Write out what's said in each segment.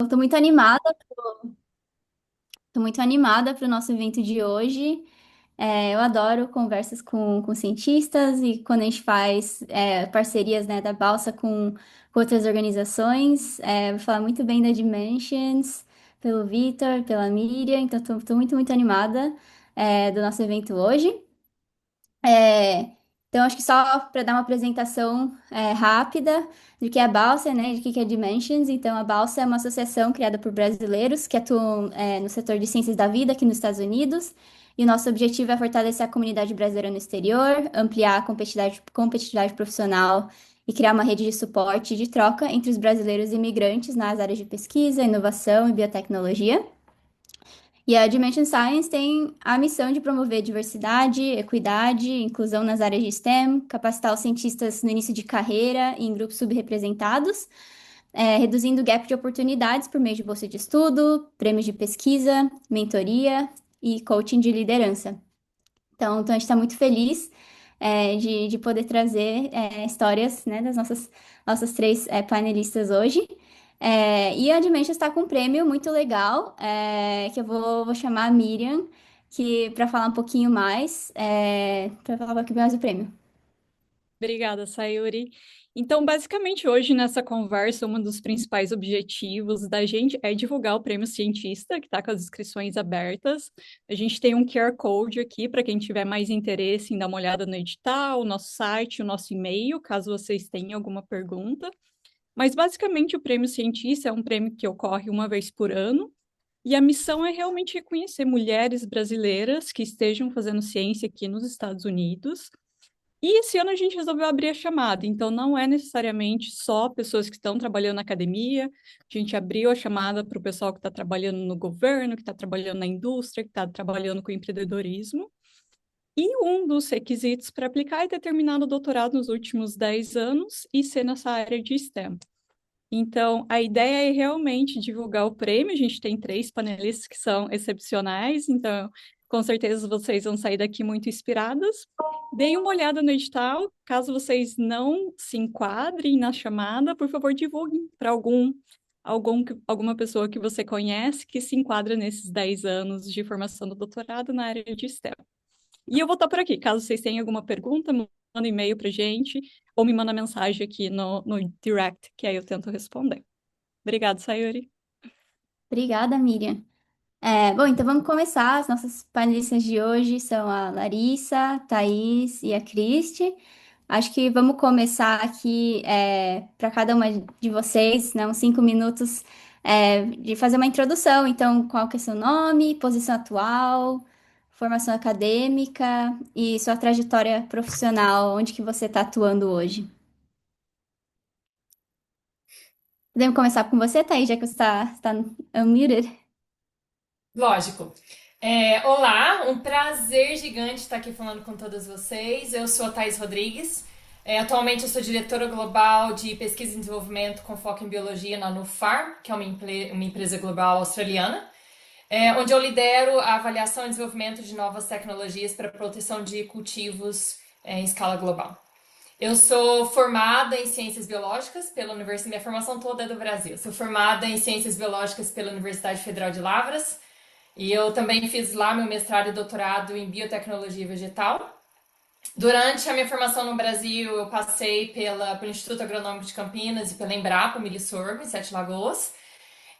estou muito animada para o nosso evento de hoje. Eu adoro conversas com cientistas e quando a gente faz parcerias, né, da Balsa com outras organizações. Vou falar muito bem da Dimensions, pelo Vitor, pela Miriam, então estou muito animada do nosso evento hoje. É, então, acho que só para dar uma apresentação rápida do que é a Balsa, né, de que é Dimensions. Então, a Balsa é uma associação criada por brasileiros que atuam no setor de ciências da vida aqui nos Estados Unidos. E o nosso objetivo é fortalecer a comunidade brasileira no exterior, ampliar a competitividade profissional e criar uma rede de suporte e de troca entre os brasileiros e imigrantes nas áreas de pesquisa, inovação e biotecnologia. E a Dimension Science tem a missão de promover diversidade, equidade, inclusão nas áreas de STEM, capacitar os cientistas no início de carreira e em grupos subrepresentados, reduzindo o gap de oportunidades por meio de bolsa de estudo, prêmios de pesquisa, mentoria e coaching de liderança. Então a gente está muito feliz de poder trazer histórias, né, das nossas três panelistas hoje. E a Dimension está com um prêmio muito legal, que eu vou chamar a Miriam, que para falar um pouquinho mais, para falar um pouquinho mais do prêmio. Obrigada, Sayuri. Então, basicamente, hoje nessa conversa, um dos principais objetivos da gente é divulgar o Prêmio Cientista, que está com as inscrições abertas. A gente tem um QR Code aqui para quem tiver mais interesse em dar uma olhada no edital, o nosso site, o nosso e-mail, caso vocês tenham alguma pergunta. Mas, basicamente, o Prêmio Cientista é um prêmio que ocorre uma vez por ano. E a missão é realmente reconhecer mulheres brasileiras que estejam fazendo ciência aqui nos Estados Unidos. E esse ano a gente resolveu abrir a chamada, então não é necessariamente só pessoas que estão trabalhando na academia, a gente abriu a chamada para o pessoal que está trabalhando no governo, que está trabalhando na indústria, que está trabalhando com empreendedorismo. E um dos requisitos para aplicar é ter terminado o doutorado nos últimos 10 anos e ser nessa área de STEM. Então, a ideia é realmente divulgar o prêmio. A gente tem três panelistas que são excepcionais, então, com certeza vocês vão sair daqui muito inspiradas. Deem uma olhada no edital. Caso vocês não se enquadrem na chamada, por favor, divulguem para alguma pessoa que você conhece que se enquadra nesses 10 anos de formação do doutorado na área de STEM. E eu vou estar por aqui. Caso vocês tenham alguma pergunta, manda um e-mail para gente ou me manda mensagem aqui no direct, que aí eu tento responder. Obrigada, Sayuri. Obrigada, Miriam. Bom, então vamos começar. As nossas panelistas de hoje são a Larissa, a Thaís e a Cristi. Acho que vamos começar aqui para cada uma de vocês, né, uns 5 minutos de fazer uma introdução. Então, qual que é seu nome, posição atual, formação acadêmica e sua trajetória profissional, onde que você está atuando hoje? Podemos começar com você, Thaís, já que você está unmuted. Lógico. Olá, um prazer gigante estar aqui falando com todas vocês. Eu sou a Thais Rodrigues. Atualmente eu sou diretora global de pesquisa e desenvolvimento com foco em biologia na Nufarm, que é uma empresa global australiana, onde eu lidero a avaliação e desenvolvimento de novas tecnologias para proteção de cultivos em escala global. Eu sou formada em ciências biológicas pela Universidade, minha formação toda é do Brasil. Sou formada em ciências biológicas pela Universidade Federal de Lavras. E eu também fiz lá meu mestrado e doutorado em biotecnologia vegetal. Durante a minha formação no Brasil, eu passei pelo Instituto Agronômico de Campinas e pela Embrapa Milho e Sorgo, em Sete Lagoas.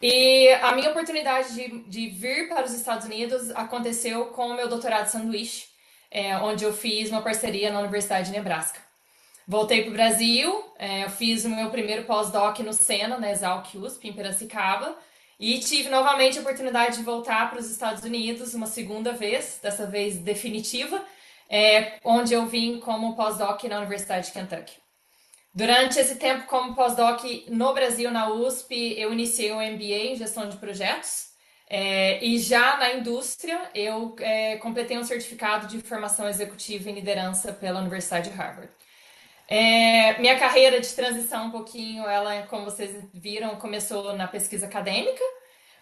E a minha oportunidade de vir para os Estados Unidos aconteceu com o meu doutorado sanduíche, onde eu fiz uma parceria na Universidade de Nebraska. Voltei para o Brasil, eu fiz o meu primeiro pós-doc no Sena, na Exalc USP, em Piracicaba, e tive novamente a oportunidade de voltar para os Estados Unidos uma segunda vez, dessa vez definitiva, onde eu vim como pós-doc na Universidade de Kentucky. Durante esse tempo como pós-doc no Brasil, na USP, eu iniciei um MBA em gestão de projetos, e já na indústria eu completei um certificado de formação executiva em liderança pela Universidade de Harvard. Minha carreira de transição um pouquinho, ela, como vocês viram, começou na pesquisa acadêmica,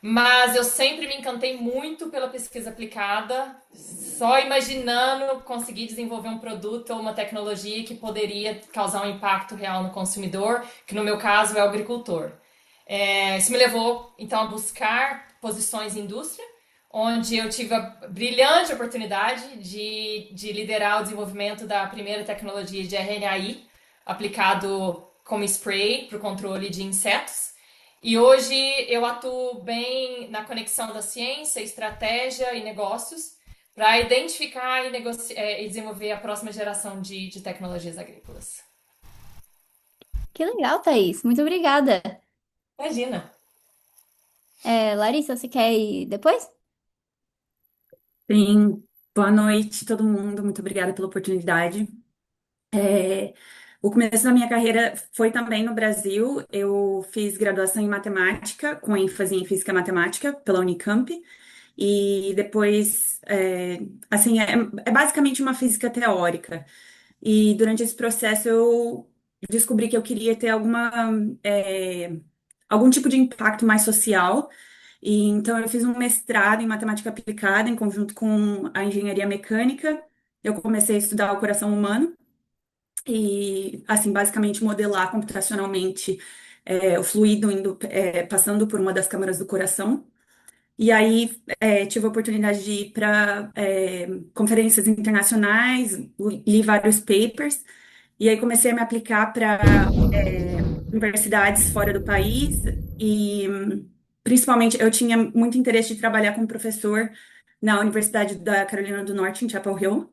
mas eu sempre me encantei muito pela pesquisa aplicada, só imaginando conseguir desenvolver um produto ou uma tecnologia que poderia causar um impacto real no consumidor, que no meu caso é o agricultor. Isso me levou, então, a buscar posições em indústria, onde eu tive a brilhante oportunidade de liderar o desenvolvimento da primeira tecnologia de RNAi aplicado como spray para o controle de insetos. E hoje eu atuo bem na conexão da ciência, estratégia e negócios para identificar e desenvolver a próxima geração de tecnologias agrícolas. Que legal, Thaís. Muito obrigada. Imagina! Larissa, você quer ir depois? Sim, boa noite, todo mundo. Muito obrigada pela oportunidade. É, o começo da minha carreira foi também no Brasil. Eu fiz graduação em matemática, com ênfase em física e matemática, pela Unicamp. E depois, assim, é basicamente uma física teórica. E durante esse processo eu descobri que eu queria ter é, algum tipo de impacto mais social. E então eu fiz um mestrado em matemática aplicada em conjunto com a engenharia mecânica. Eu comecei a estudar o coração humano e, assim, basicamente modelar computacionalmente o fluido passando por uma das câmaras do coração. E aí tive a oportunidade de ir para conferências internacionais, li vários papers, e aí comecei a me aplicar para universidades fora do país, e principalmente eu tinha muito interesse de trabalhar como professor na Universidade da Carolina do Norte, em Chapel Hill,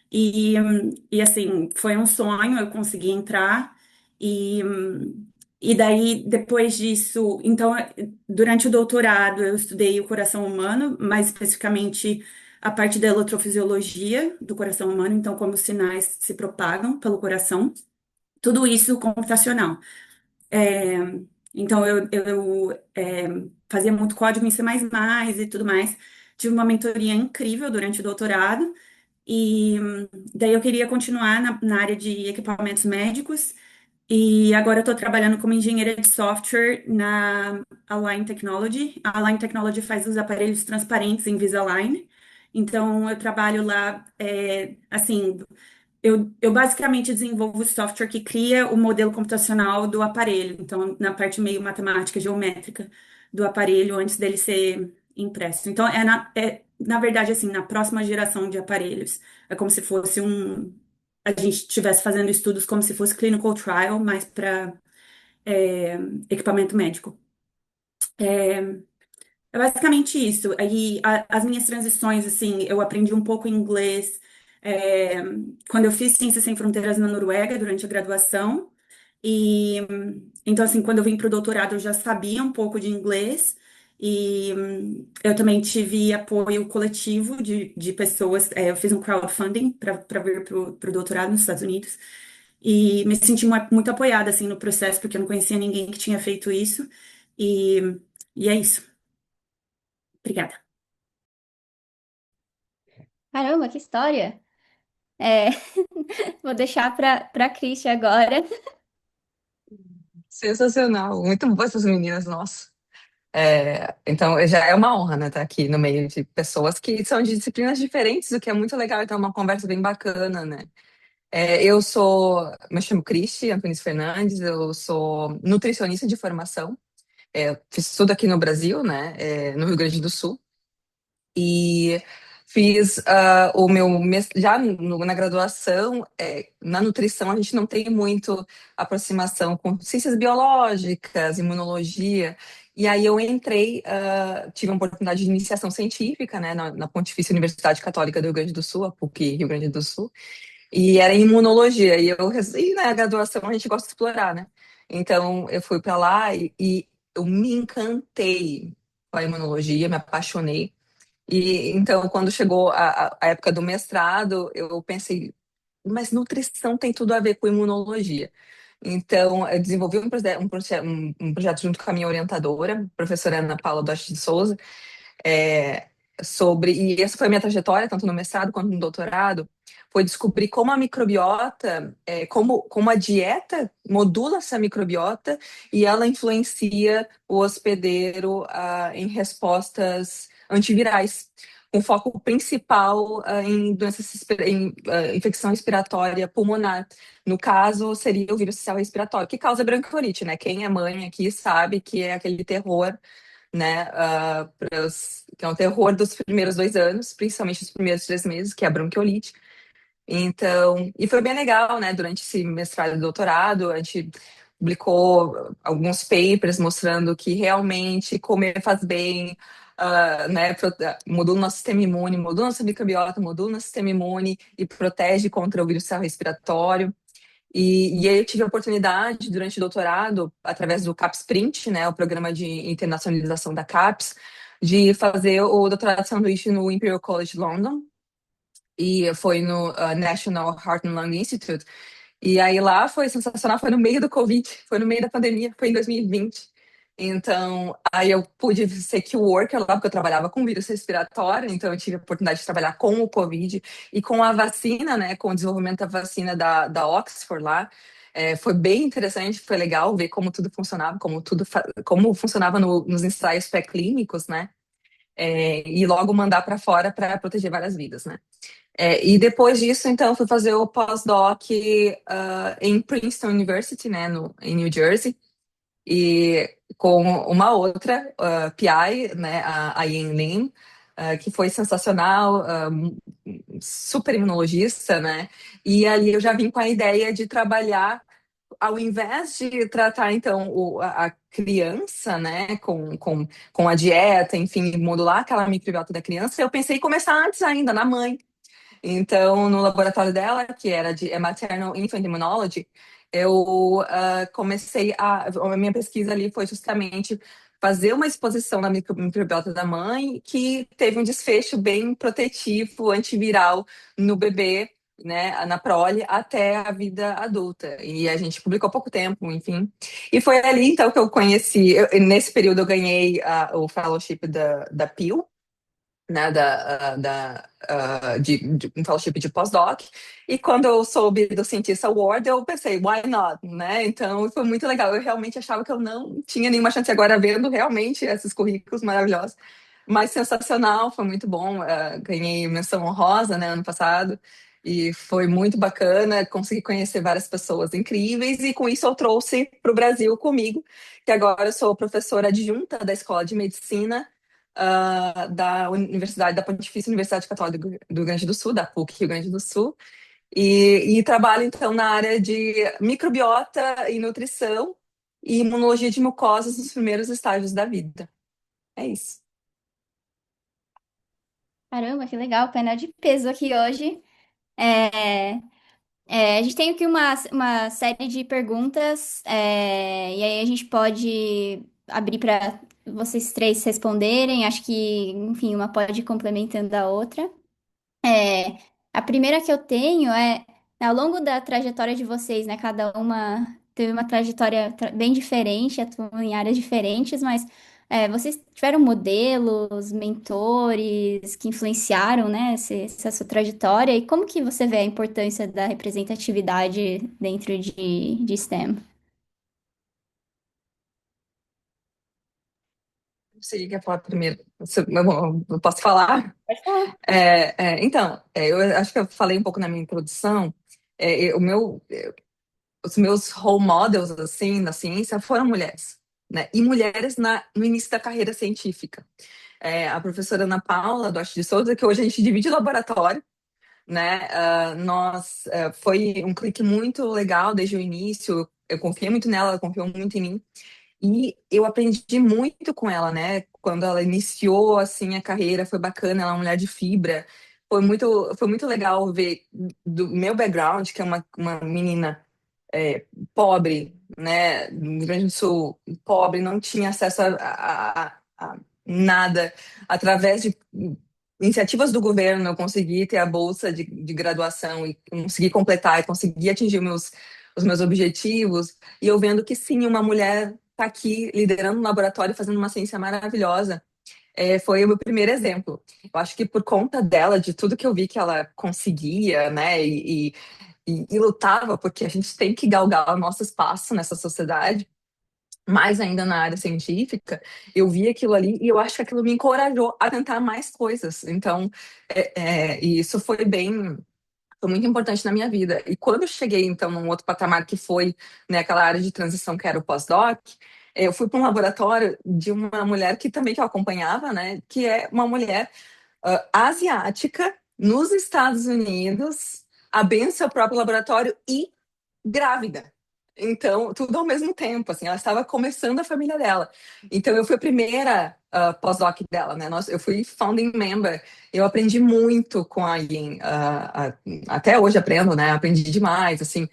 e assim, foi um sonho, eu consegui entrar, e, e daí, depois disso, então, durante o doutorado, eu estudei o coração humano, mais especificamente a parte da eletrofisiologia do coração humano, então, como os sinais se propagam pelo coração, tudo isso computacional. É, então, eu fazia muito código em C++ e tudo mais. Tive uma mentoria incrível durante o doutorado, e daí eu queria continuar na área de equipamentos médicos, e agora eu estou trabalhando como engenheira de software na Align Technology. A Align Technology faz os aparelhos transparentes Invisalign. Então, eu trabalho lá, assim, eu basicamente desenvolvo o software que cria o modelo computacional do aparelho. Então, na parte meio matemática, geométrica do aparelho, antes dele ser impresso. Então, na verdade, assim, na próxima geração de aparelhos. É como se fosse a gente estivesse fazendo estudos como se fosse clinical trial, mas para equipamento médico. É basicamente isso. Aí as minhas transições, assim, eu aprendi um pouco inglês é, quando eu fiz Ciências Sem Fronteiras na Noruega durante a graduação. E então, assim, quando eu vim para o doutorado, eu já sabia um pouco de inglês. E eu também tive apoio coletivo de pessoas. Eu fiz um crowdfunding para vir para o doutorado nos Estados Unidos. E me senti muito apoiada, assim, no processo, porque eu não conhecia ninguém que tinha feito isso. E, e é isso. Obrigada. Caramba, que história! É, vou deixar para Cristi agora. Sensacional, muito boas essas meninas, nossa. Então, já é uma honra, né, estar aqui no meio de pessoas que são de disciplinas diferentes, o que é muito legal, então é uma conversa bem bacana, né? Me chamo Cristi Antunes Fernandes, eu sou nutricionista de formação, fiz tudo aqui no Brasil, né, no Rio Grande do Sul, e fiz já na graduação, na nutrição a gente não tem muito aproximação com ciências biológicas, imunologia, e aí eu entrei, tive a oportunidade de iniciação científica, né, na Pontifícia Universidade Católica do Rio Grande do Sul, a PUC Rio Grande do Sul, e era em imunologia, e na graduação a gente gosta de explorar, né, então eu fui para lá e eu me encantei com a imunologia, me apaixonei, e então, quando chegou a época do mestrado, eu pensei, mas nutrição tem tudo a ver com imunologia. Então, eu desenvolvi um projeto junto com a minha orientadora, professora Ana Paula Duarte de Souza, é, e essa foi a minha trajetória, tanto no mestrado quanto no doutorado, foi descobrir como a microbiota, como a dieta modula essa microbiota e ela influencia o hospedeiro em respostas antivirais. com foco principal em infecção respiratória pulmonar. No caso, seria o vírus social respiratório, que causa bronquiolite, né? Quem é mãe aqui sabe que é aquele terror, né? Que é um terror dos primeiros 2 anos, principalmente os primeiros 3 meses, que é a bronquiolite. Então, e foi bem legal, né? Durante esse mestrado e doutorado, a gente publicou alguns papers mostrando que realmente comer faz bem, né? Modula o nosso sistema imune, modula o nosso microbiota, modula o nosso sistema imune e protege contra o vírus respiratório. E aí eu tive a oportunidade, durante o doutorado, através do CAPS-Print, né? O programa de internacionalização da CAPS, de fazer o doutorado de sanduíche no Imperial College London, e foi no National Heart and Lung Institute. E aí lá foi sensacional, foi no meio do Covid, foi no meio da pandemia, foi em 2020. Então, aí eu pude ser key worker lá, porque eu trabalhava com vírus respiratório, então eu tive a oportunidade de trabalhar com o Covid e com a vacina, né, com o desenvolvimento da vacina da Oxford lá. Foi bem interessante, foi legal ver como tudo funcionava, como funcionava nos ensaios pré-clínicos, né, e logo mandar para fora para proteger várias vidas, né. E depois disso, então, fui fazer o pós-doc em Princeton University, né, em New Jersey, e com uma outra PI, né, a Yin Lim, que foi sensacional, super imunologista, né, e ali eu já vim com a ideia de trabalhar, ao invés de tratar, então, a criança, né, com a dieta, enfim, modular aquela microbiota da criança, eu pensei em começar antes ainda, na mãe. Então, no laboratório dela, que era de Maternal Infant Immunology, eu comecei a minha pesquisa ali foi justamente fazer uma exposição na microbiota da mãe que teve um desfecho bem protetivo, antiviral no bebê, né, na prole, até a vida adulta. E a gente publicou há pouco tempo, enfim. E foi ali, então, que eu conheci, nesse período eu ganhei o fellowship da Peel, né, de um fellowship de pós-doc, e quando eu soube do Cientist Award, eu pensei, why not, né, então foi muito legal, eu realmente achava que eu não tinha nenhuma chance, agora vendo realmente esses currículos maravilhosos, mas sensacional, foi muito bom, ganhei menção honrosa, né, ano passado, e foi muito bacana, consegui conhecer várias pessoas incríveis, e com isso eu trouxe para o Brasil comigo, que agora eu sou professora adjunta da Escola de Medicina, da Pontifícia Universidade Católica do Rio Grande do Sul, da PUC Rio Grande do Sul, e trabalho então na área de microbiota e nutrição e imunologia de mucosas nos primeiros estágios da vida. É isso. Caramba, que legal, painel de peso aqui hoje. É, a gente tem aqui uma série de perguntas, e aí a gente pode abrir para vocês três responderem. Acho que, enfim, uma pode ir complementando a outra. É, a primeira que eu tenho ao longo da trajetória de vocês, né? Cada uma teve uma trajetória bem diferente, atuam em áreas diferentes, mas vocês tiveram modelos, mentores que influenciaram, né, essa sua trajetória, e como que você vê a importância da representatividade dentro de STEM? Você quer falar primeiro? Eu posso falar? Pode falar. Então, eu acho que eu falei um pouco na minha introdução. Os meus role models assim na ciência foram mulheres, né? E mulheres no início da carreira científica. A professora Ana Paula Duarte de Souza, que hoje a gente divide laboratório, né? Foi um clique muito legal desde o início. Eu confiei muito nela, ela confiou muito em mim. E eu aprendi muito com ela, né? Quando ela iniciou assim a carreira, foi bacana, ela é uma mulher de fibra. Foi muito legal ver do meu background, que é uma menina pobre, né? No Rio Grande do Sul, pobre, não tinha acesso a nada. Através de iniciativas do governo, eu consegui ter a bolsa de graduação e consegui completar e consegui atingir os meus objetivos. E eu vendo que sim, uma mulher está aqui liderando um laboratório, fazendo uma ciência maravilhosa. Foi o meu primeiro exemplo. Eu acho que por conta dela, de tudo que eu vi que ela conseguia, né, e lutava, porque a gente tem que galgar o nosso espaço nessa sociedade. mais ainda na área científica, eu vi aquilo ali e eu acho que aquilo me encorajou a tentar mais coisas. Então, e isso foi muito importante na minha vida. E quando eu cheguei, então, num outro patamar que foi, né, aquela área de transição que era o pós-doc, eu fui para um laboratório de uma mulher que também que eu acompanhava, né, que é uma mulher asiática nos Estados Unidos, abrindo seu próprio laboratório e grávida. Então, tudo ao mesmo tempo, assim, ela estava começando a família dela. Então, eu fui a primeira pós-doc dela, né? Eu fui founding member. Eu aprendi muito com a Yin. Até hoje aprendo, né? Aprendi demais, assim.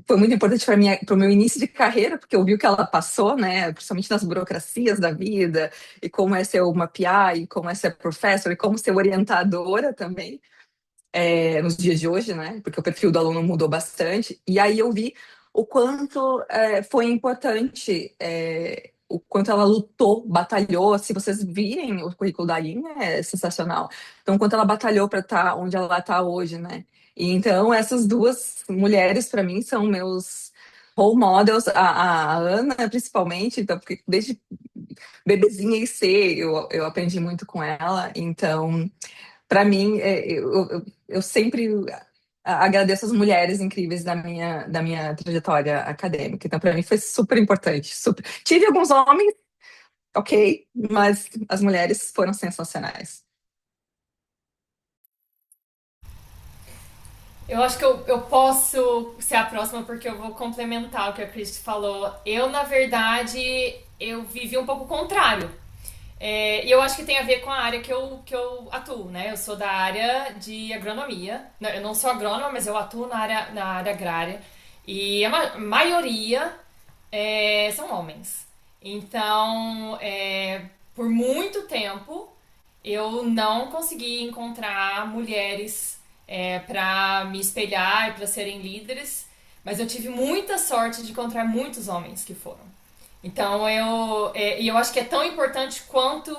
Foi muito importante para o meu início de carreira, porque eu vi o que ela passou, né? Principalmente nas burocracias da vida, e como é ser uma PI, e como é ser professor, e como ser orientadora também nos dias de hoje, né? Porque o perfil do aluno mudou bastante. E aí eu vi o quanto foi importante, o quanto ela lutou, batalhou. Se vocês virem o currículo da Aline, é sensacional. Então, o quanto ela batalhou para estar onde ela está hoje, né? E então, essas duas mulheres, para mim, são meus role models, a Ana, principalmente, então, porque desde bebezinha e ser, eu aprendi muito com ela. Então, para mim, eu sempre agradeço as mulheres incríveis da minha trajetória acadêmica. Então, para mim, foi super importante. Super. Tive alguns homens, ok, mas as mulheres foram sensacionais. Eu acho que eu posso ser a próxima porque eu vou complementar o que a Cristi falou. Eu, na verdade, eu vivi um pouco o contrário. E eu acho que tem a ver com a área que eu atuo, né? Eu sou da área de agronomia. Eu não sou agrônoma, mas eu atuo na área agrária. E a maioria são homens. Então, por muito tempo, eu não consegui encontrar mulheres para me espelhar e para serem líderes, mas eu tive muita sorte de encontrar muitos homens que foram. Então eu acho que é tão importante quanto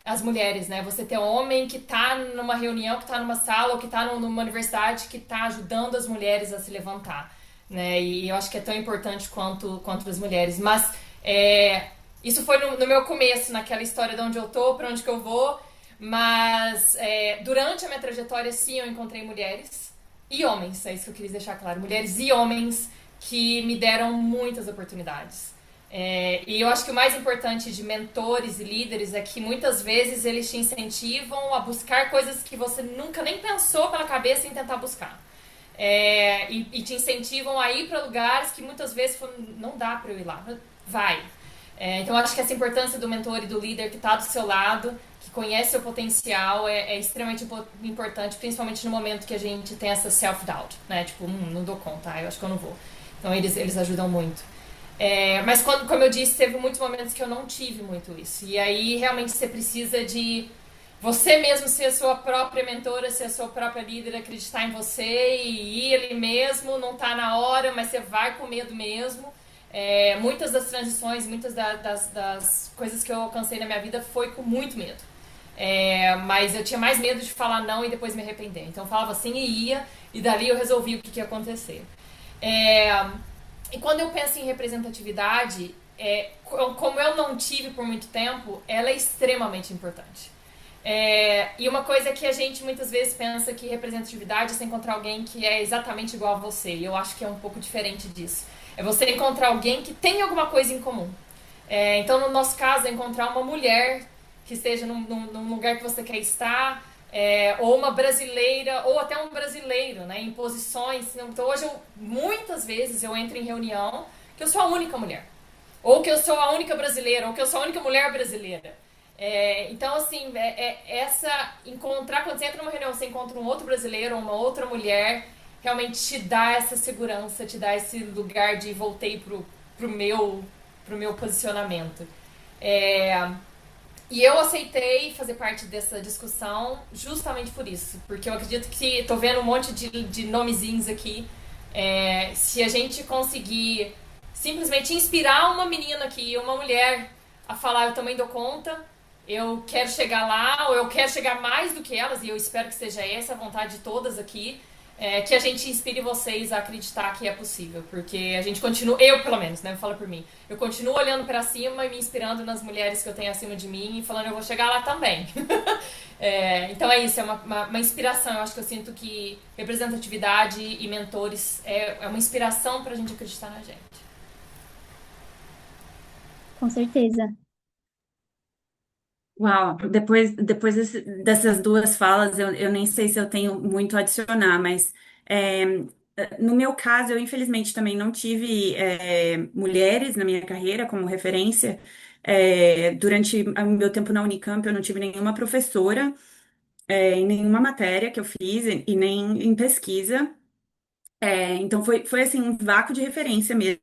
as mulheres, né? Você ter um homem que tá numa reunião, que tá numa sala ou que tá numa universidade que tá ajudando as mulheres a se levantar, né? E eu acho que é tão importante quanto as mulheres. Mas isso foi no meu começo, naquela história de onde eu tô, pra onde que eu vou. Mas durante a minha trajetória, sim, eu encontrei mulheres e homens, é isso que eu queria deixar claro. Mulheres e homens que me deram muitas oportunidades. E eu acho que o mais importante de mentores e líderes é que muitas vezes eles te incentivam a buscar coisas que você nunca nem pensou pela cabeça em tentar buscar. E te incentivam a ir para lugares que muitas vezes não dá para eu ir lá, vai. Então eu acho que essa importância do mentor e do líder que está do seu lado, que conhece seu potencial, é extremamente importante, principalmente no momento que a gente tem essa self-doubt, né? Tipo, não dou conta, eu acho que eu não vou. Então eles ajudam muito. Mas como eu disse, teve muitos momentos que eu não tive muito isso. E aí realmente você precisa de você mesmo ser a sua própria mentora, ser a sua própria líder, acreditar em você e ir ali mesmo, não tá na hora, mas você vai com medo mesmo. Muitas das transições, muitas das coisas que eu alcancei na minha vida foi com muito medo. Mas eu tinha mais medo de falar não e depois me arrepender. Então eu falava assim e ia, e dali eu resolvi o que ia acontecer. E quando eu penso em representatividade, como eu não tive por muito tempo, ela é extremamente importante. E uma coisa que a gente muitas vezes pensa que representatividade é você encontrar alguém que é exatamente igual a você. E eu acho que é um pouco diferente disso. É você encontrar alguém que tem alguma coisa em comum. Então, no nosso caso, é encontrar uma mulher que esteja num lugar que você quer estar, ou uma brasileira, ou até um brasileiro, né, em posições. Então, hoje, muitas vezes, eu entro em reunião que eu sou a única mulher. Ou que eu sou a única brasileira, ou que eu sou a única mulher brasileira. Então, assim, quando você entra numa reunião, você encontra um outro brasileiro ou uma outra mulher, realmente te dá essa segurança, te dá esse lugar de voltei pro meu posicionamento. E eu aceitei fazer parte dessa discussão justamente por isso, porque eu acredito que tô vendo um monte de nomezinhos aqui. Se a gente conseguir simplesmente inspirar uma menina aqui, uma mulher, a falar eu também dou conta, eu quero chegar lá, ou eu quero chegar mais do que elas, e eu espero que seja essa a vontade de todas aqui, que a gente inspire vocês a acreditar que é possível, porque a gente continua, eu pelo menos, né, falo por mim, eu continuo olhando pra cima e me inspirando nas mulheres que eu tenho acima de mim e falando eu vou chegar lá também. Então é isso, é uma inspiração. Eu acho que eu sinto que representatividade e mentores é uma inspiração pra gente acreditar na gente. Com certeza. Uau, depois dessas duas falas, eu nem sei se eu tenho muito a adicionar, mas é, no meu caso, eu infelizmente também não tive mulheres na minha carreira como referência. Durante o meu tempo na Unicamp, eu não tive nenhuma professora, em nenhuma matéria que eu fiz e nem em pesquisa. Então foi assim, um vácuo de referência mesmo.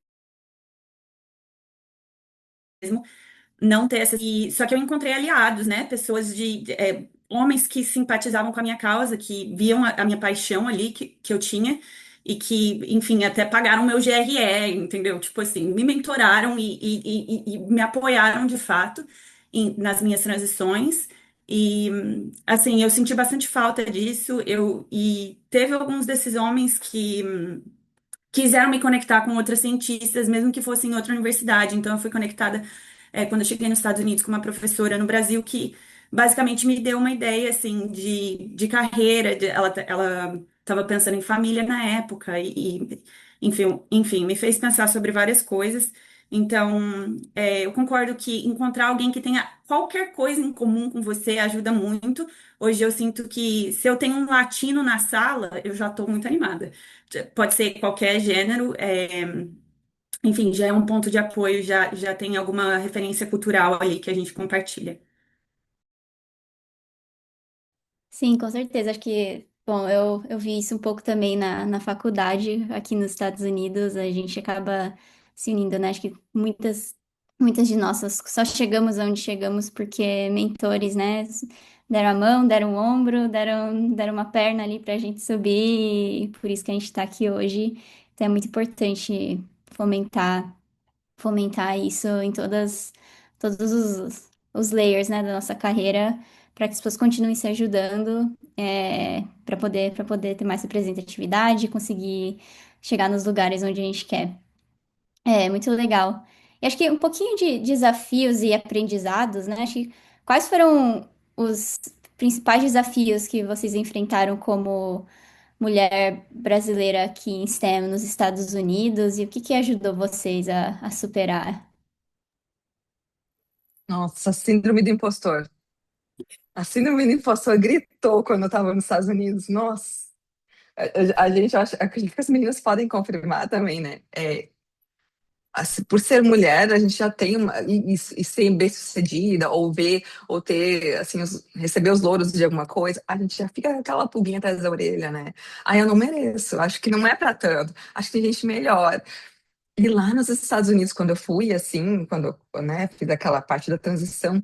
Não ter essa. Só que eu encontrei aliados, né? Pessoas homens que simpatizavam com a minha causa, que viam a minha paixão ali que eu tinha e que, enfim, até pagaram meu GRE, entendeu? Tipo assim, me mentoraram e me apoiaram de fato nas minhas transições. E, assim, eu senti bastante falta disso. E teve alguns desses homens que quiseram me conectar com outras cientistas, mesmo que fosse em outra universidade. Então, eu fui conectada, quando eu cheguei nos Estados Unidos, com uma professora no Brasil que basicamente me deu uma ideia, assim, de carreira. Ela estava pensando em família na época enfim, me fez pensar sobre várias coisas. Então, eu concordo que encontrar alguém que tenha qualquer coisa em comum com você ajuda muito. Hoje eu sinto que se eu tenho um latino na sala, eu já estou muito animada. Pode ser qualquer gênero, enfim, já é um ponto de apoio, já tem alguma referência cultural ali que a gente compartilha. Sim, com certeza. Acho que, bom, eu vi isso um pouco também na faculdade, aqui nos Estados Unidos, a gente acaba se unindo, né? Acho que muitas de nossas só chegamos onde chegamos porque mentores, né? Deram a mão, deram o ombro, deram uma perna ali pra gente subir, e por isso que a gente tá aqui hoje. Então é muito importante fomentar fomentar isso em todos os layers, né, da nossa carreira, para que as pessoas continuem se ajudando, para poder ter mais representatividade e conseguir chegar nos lugares onde a gente quer. É muito legal. E acho que um pouquinho de desafios e aprendizados, né? Acho que quais foram os principais desafios que vocês enfrentaram como mulher brasileira aqui em STEM nos Estados Unidos e o que que ajudou vocês a superar? Nossa, síndrome do impostor. A síndrome do impostor gritou quando eu tava nos Estados Unidos. Nossa, a gente acha, acredito que as meninas podem confirmar também, né? Por ser mulher, a gente já tem e ser bem-sucedida, ou ver, ou ter, assim, receber os louros de alguma coisa, a gente já fica com aquela pulguinha atrás da orelha, né? Eu não mereço, acho que não é pra tanto, acho que tem gente melhor. E lá nos Estados Unidos, quando eu fui, assim, quando eu, né, fiz aquela parte da transição,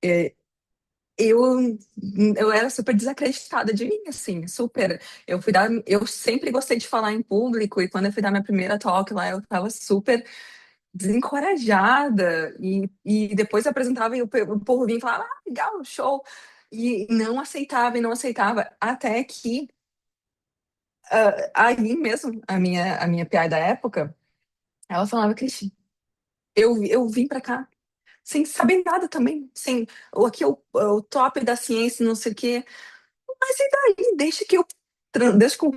é, eu, eu era super desacreditada de mim, assim, super. Eu sempre gostei de falar em público, e quando eu fui dar minha primeira talk lá, eu tava super desencorajada, e depois eu apresentava e o povo vinha e falava, legal, show, e não aceitava, até que aí mesmo, a minha PI da época, ela falava, Cristi, eu vim pra cá sem saber nada também, sem, aqui é o top da ciência, não sei o quê, mas e daí? Desde que eu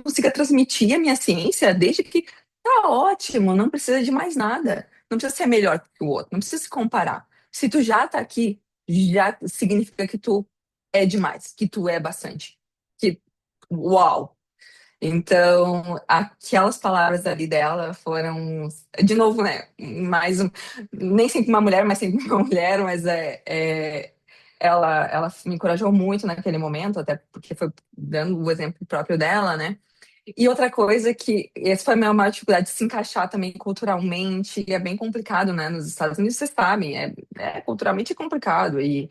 consiga transmitir a minha ciência, desde que tá ótimo, não precisa de mais nada. Não precisa ser melhor que o outro, não precisa se comparar. Se tu já tá aqui, já significa que tu é demais, que tu é bastante. Que, uau! Então, aquelas palavras ali dela foram, de novo, né? Nem sempre uma mulher, mas sempre uma mulher, mas ela me encorajou muito naquele momento, até porque foi dando o exemplo próprio dela, né? E outra coisa que, essa foi a minha maior dificuldade de se encaixar também culturalmente, e é bem complicado, né? Nos Estados Unidos, vocês sabem, culturalmente complicado. E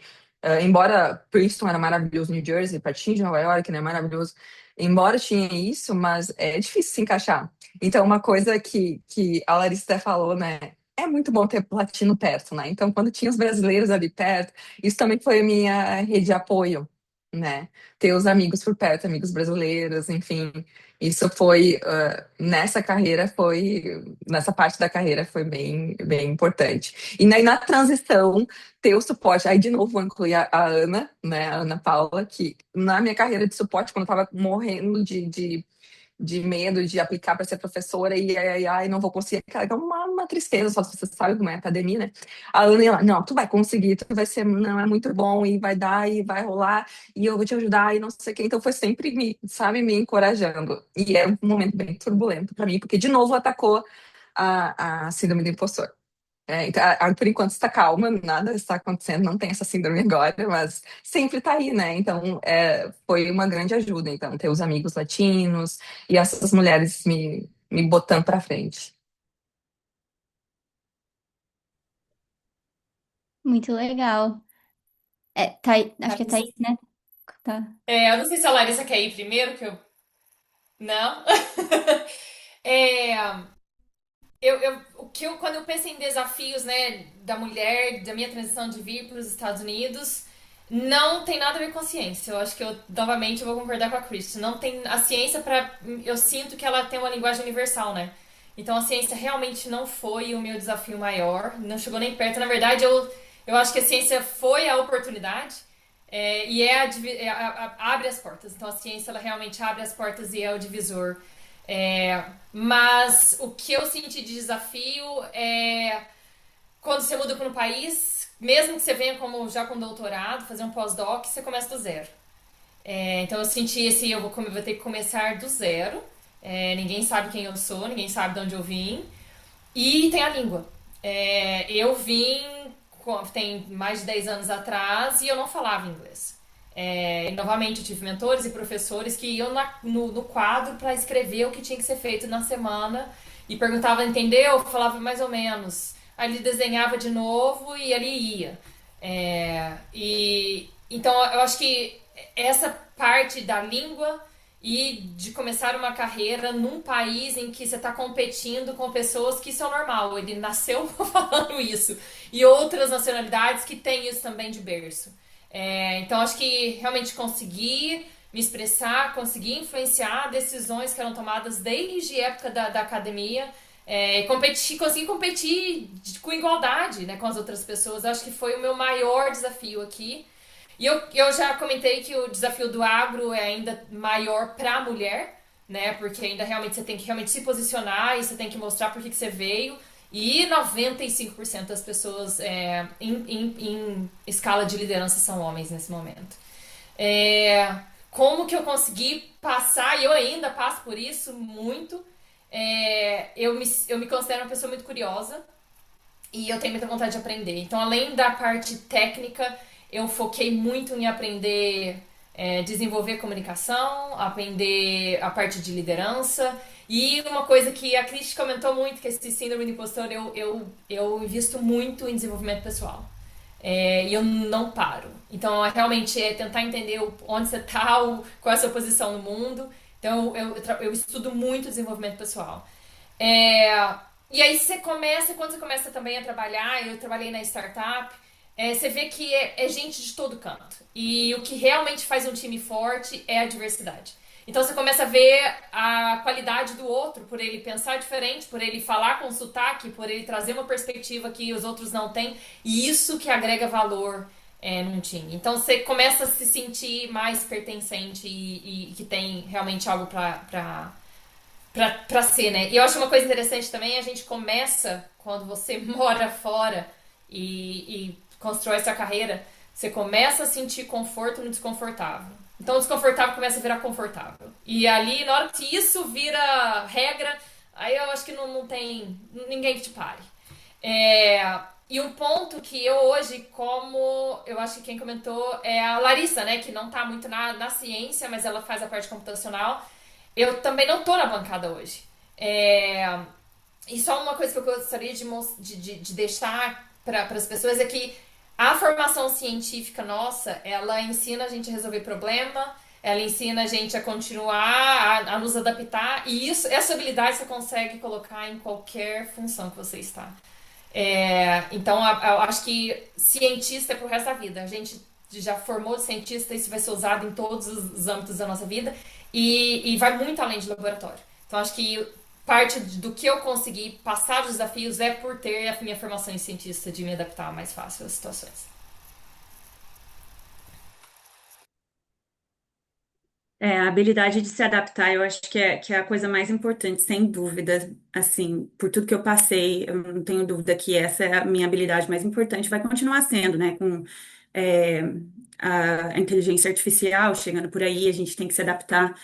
embora Princeton era maravilhoso, New Jersey, pertinho de Nova York, né? Maravilhoso. Embora tinha isso, mas é difícil se encaixar. Então, uma coisa que a Larissa até falou, né? É muito bom ter latino perto, né? Então, quando tinha os brasileiros ali perto, isso também foi a minha rede de apoio, né? Ter os amigos por perto, amigos brasileiros, enfim. Isso foi, nessa carreira, nessa parte da carreira foi bem, bem importante. E aí, na transição, ter o suporte, aí de novo vou incluir a Ana, né, a Ana Paula, que na minha carreira de suporte, quando eu estava morrendo de medo de aplicar para ser professora e ai, não vou conseguir. Cara, é uma tristeza, só se você sabe como é a academia, né? A Ana ia lá, não, tu vai conseguir, tu vai ser, não, é muito bom e vai dar e vai rolar e eu vou te ajudar e não sei o quê. Então foi sempre sabe, me encorajando. E é um momento bem turbulento para mim, porque de novo atacou a síndrome do impostor. Então, por enquanto está calma, nada está acontecendo, não tem essa síndrome agora, mas sempre está aí, né? Então, foi uma grande ajuda, então, ter os amigos latinos e essas mulheres me botando para frente. Muito legal. Acho que é Thaís, né? Tá. Eu não sei se a Larissa quer ir primeiro, que eu. Não? É, quando eu penso em desafios, né, da mulher, da minha transição de vir para os Estados Unidos, não tem nada a ver com a ciência. Eu acho que novamente, eu vou concordar com a Christie. Não tem a ciência para, eu sinto que ela tem uma linguagem universal, né? Então a ciência realmente não foi o meu desafio maior, não chegou nem perto. Na verdade, eu acho que a ciência foi a oportunidade. E abre as portas. Então a ciência ela realmente abre as portas e é o divisor. Mas o que eu senti de desafio é quando você muda para um país, mesmo que você venha já com doutorado, fazer um pós-doc, você começa do zero. Então eu senti vou ter que começar do zero. Ninguém sabe quem eu sou, ninguém sabe de onde eu vim. E tem a língua. Eu vim tem mais de 10 anos atrás e eu não falava inglês. E novamente eu tive mentores e professores que iam no quadro para escrever o que tinha que ser feito na semana e perguntava, entendeu? Eu falava mais ou menos. Aí ele desenhava de novo e ele ia. Então eu acho que essa parte da língua e de começar uma carreira num país em que você está competindo com pessoas que são normal. Ele nasceu falando isso. E outras nacionalidades que têm isso também de berço. Então acho que realmente consegui me expressar, consegui influenciar decisões que eram tomadas desde a época da academia. Consegui competir com igualdade, né, com as outras pessoas. Acho que foi o meu maior desafio aqui. E eu já comentei que o desafio do agro é ainda maior para a mulher, né? Porque ainda realmente você tem que realmente se posicionar e você tem que mostrar por que você veio. E 95% das pessoas em escala de liderança são homens nesse momento. Como que eu consegui passar, e eu ainda passo por isso muito, eu me considero uma pessoa muito curiosa e eu tenho muita vontade de aprender. Então, além da parte técnica, eu foquei muito em aprender, desenvolver comunicação, aprender a parte de liderança. E uma coisa que a Cristi comentou muito, que esse síndrome do impostor, eu invisto muito em desenvolvimento pessoal. E eu não paro. Então, realmente é tentar entender onde você está, qual é a sua posição no mundo. Então, eu estudo muito desenvolvimento pessoal. E aí quando você começa também a trabalhar, eu trabalhei na startup, você vê que é gente de todo canto. E o que realmente faz um time forte é a diversidade. Então você começa a ver a qualidade do outro, por ele pensar diferente, por ele falar com sotaque, por ele trazer uma perspectiva que os outros não têm. E isso que agrega valor num time. Então você começa a se sentir mais pertencente e que tem realmente algo pra ser, né? E eu acho uma coisa interessante também, a gente começa, quando você mora fora e constrói sua carreira, você começa a sentir conforto no desconfortável. Então o desconfortável começa a virar confortável. E ali, na hora que isso vira regra, aí eu acho que não tem ninguém que te pare. E um ponto que eu hoje, como eu acho que quem comentou é a Larissa, né? Que não tá muito na ciência, mas ela faz a parte computacional. Eu também não tô na bancada hoje. E só uma coisa que eu gostaria de deixar para as pessoas é que a formação científica nossa, ela ensina a gente a resolver problema, ela ensina a gente a continuar, a nos adaptar, e essa habilidade você consegue colocar em qualquer função que você está. Então, eu acho que cientista é pro resto da vida. A gente já formou de cientista, isso vai ser usado em todos os âmbitos da nossa vida e vai muito além de laboratório. Então, acho que parte do que eu consegui passar os desafios é por ter a minha formação em cientista, de me adaptar mais fácil às situações. A habilidade de se adaptar, eu acho que é a coisa mais importante, sem dúvida. Assim, por tudo que eu passei, eu não tenho dúvida que essa é a minha habilidade mais importante, vai continuar sendo, né? Com é, a inteligência artificial chegando por aí, a gente tem que se adaptar.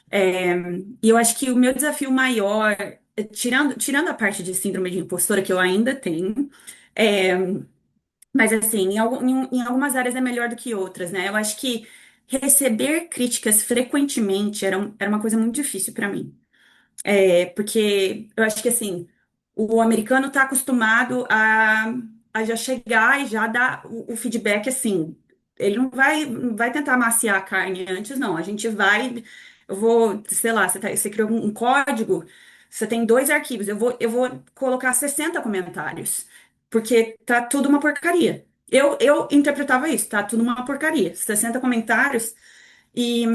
É, e eu acho que o meu desafio maior, tirando a parte de síndrome de impostora, que eu ainda tenho, é, mas assim, em algumas áreas é melhor do que outras, né? Eu acho que receber críticas frequentemente era uma coisa muito difícil para mim. Porque eu acho que assim, o americano está acostumado a já chegar e já dar o feedback assim. Ele não vai tentar amaciar a carne antes, não. A gente vai. Eu vou, sei lá, você criou um código, você tem dois arquivos, eu vou colocar 60 comentários, porque tá tudo uma porcaria. Eu interpretava isso, tá tudo uma porcaria. 60 comentários. E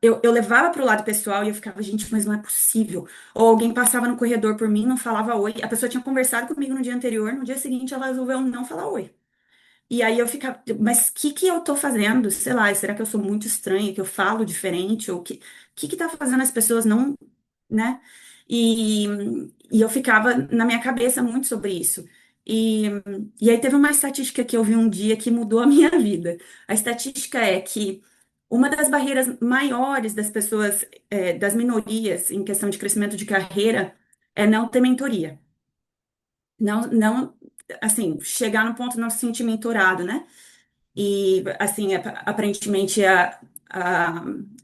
eu levava pro lado pessoal e eu ficava, gente, mas não é possível. Ou alguém passava no corredor por mim, não falava oi. A pessoa tinha conversado comigo no dia anterior, no dia seguinte ela resolveu não falar oi. E aí eu ficava, mas o que eu tô fazendo? Sei lá, será que eu sou muito estranha, que eu falo diferente? Ou que tá fazendo as pessoas não, né? E, e eu ficava na minha cabeça muito sobre isso. E, e aí teve uma estatística que eu vi um dia que mudou a minha vida. A estatística é que uma das barreiras maiores das pessoas, das minorias, em questão de crescimento de carreira, é não ter mentoria. Não, assim, chegar no ponto de não se sentir mentorado, né? E, assim, aparentemente, a,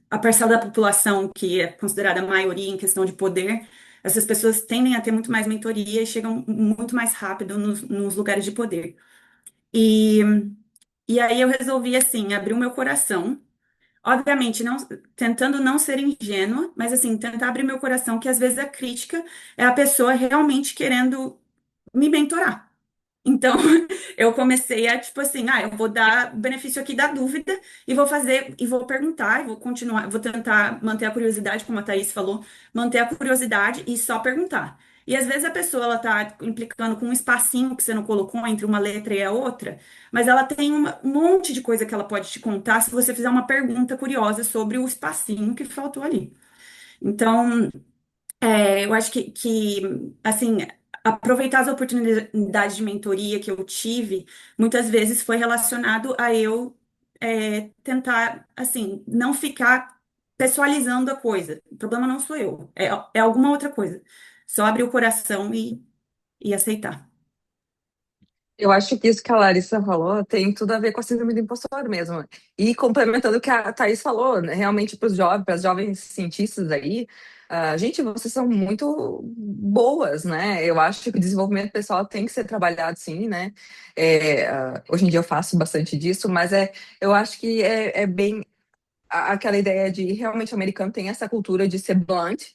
a parcela da população que é considerada maioria em questão de poder, essas pessoas tendem a ter muito mais mentoria e chegam muito mais rápido nos lugares de poder. E, e aí eu resolvi, assim, abrir o meu coração. Obviamente, não, tentando não ser ingênua, mas assim, tentar abrir meu coração, que às vezes a crítica é a pessoa realmente querendo me mentorar. Então, eu comecei a, tipo assim, eu vou dar o benefício aqui da dúvida e vou fazer, e vou perguntar, e vou continuar, vou tentar manter a curiosidade, como a Thaís falou, manter a curiosidade e só perguntar. E às vezes a pessoa, ela tá implicando com um espacinho que você não colocou entre uma letra e a outra, mas ela tem um monte de coisa que ela pode te contar se você fizer uma pergunta curiosa sobre o espacinho que faltou ali. Então, eu acho assim, aproveitar as oportunidades de mentoria que eu tive, muitas vezes foi relacionado a eu tentar, assim, não ficar pessoalizando a coisa. O problema não sou eu, é alguma outra coisa. Só abrir o coração e aceitar. Eu acho que isso que a Larissa falou tem tudo a ver com a síndrome do impostor mesmo. E complementando o que a Thaís falou, né, realmente para os jovens, para as jovens cientistas aí, gente, vocês são muito boas, né? Eu acho que o desenvolvimento pessoal tem que ser trabalhado sim, né? Hoje em dia eu faço bastante disso, mas eu acho que é bem aquela ideia de realmente o americano tem essa cultura de ser blunt,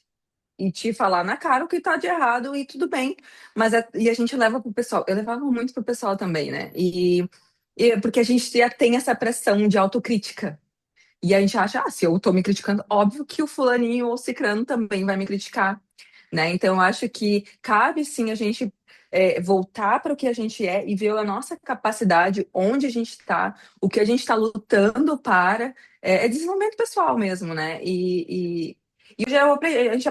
e te falar na cara o que tá de errado e tudo bem. Mas e a gente leva pro pessoal. Eu levava muito pro pessoal também, né? Porque a gente já tem essa pressão de autocrítica. E a gente acha, se eu tô me criticando, óbvio que o fulaninho ou o cicrano também vai me criticar, né? Então, eu acho que cabe sim a gente voltar para o que a gente é e ver a nossa capacidade, onde a gente está, o que a gente está lutando para. É desenvolvimento pessoal mesmo, né? E a gente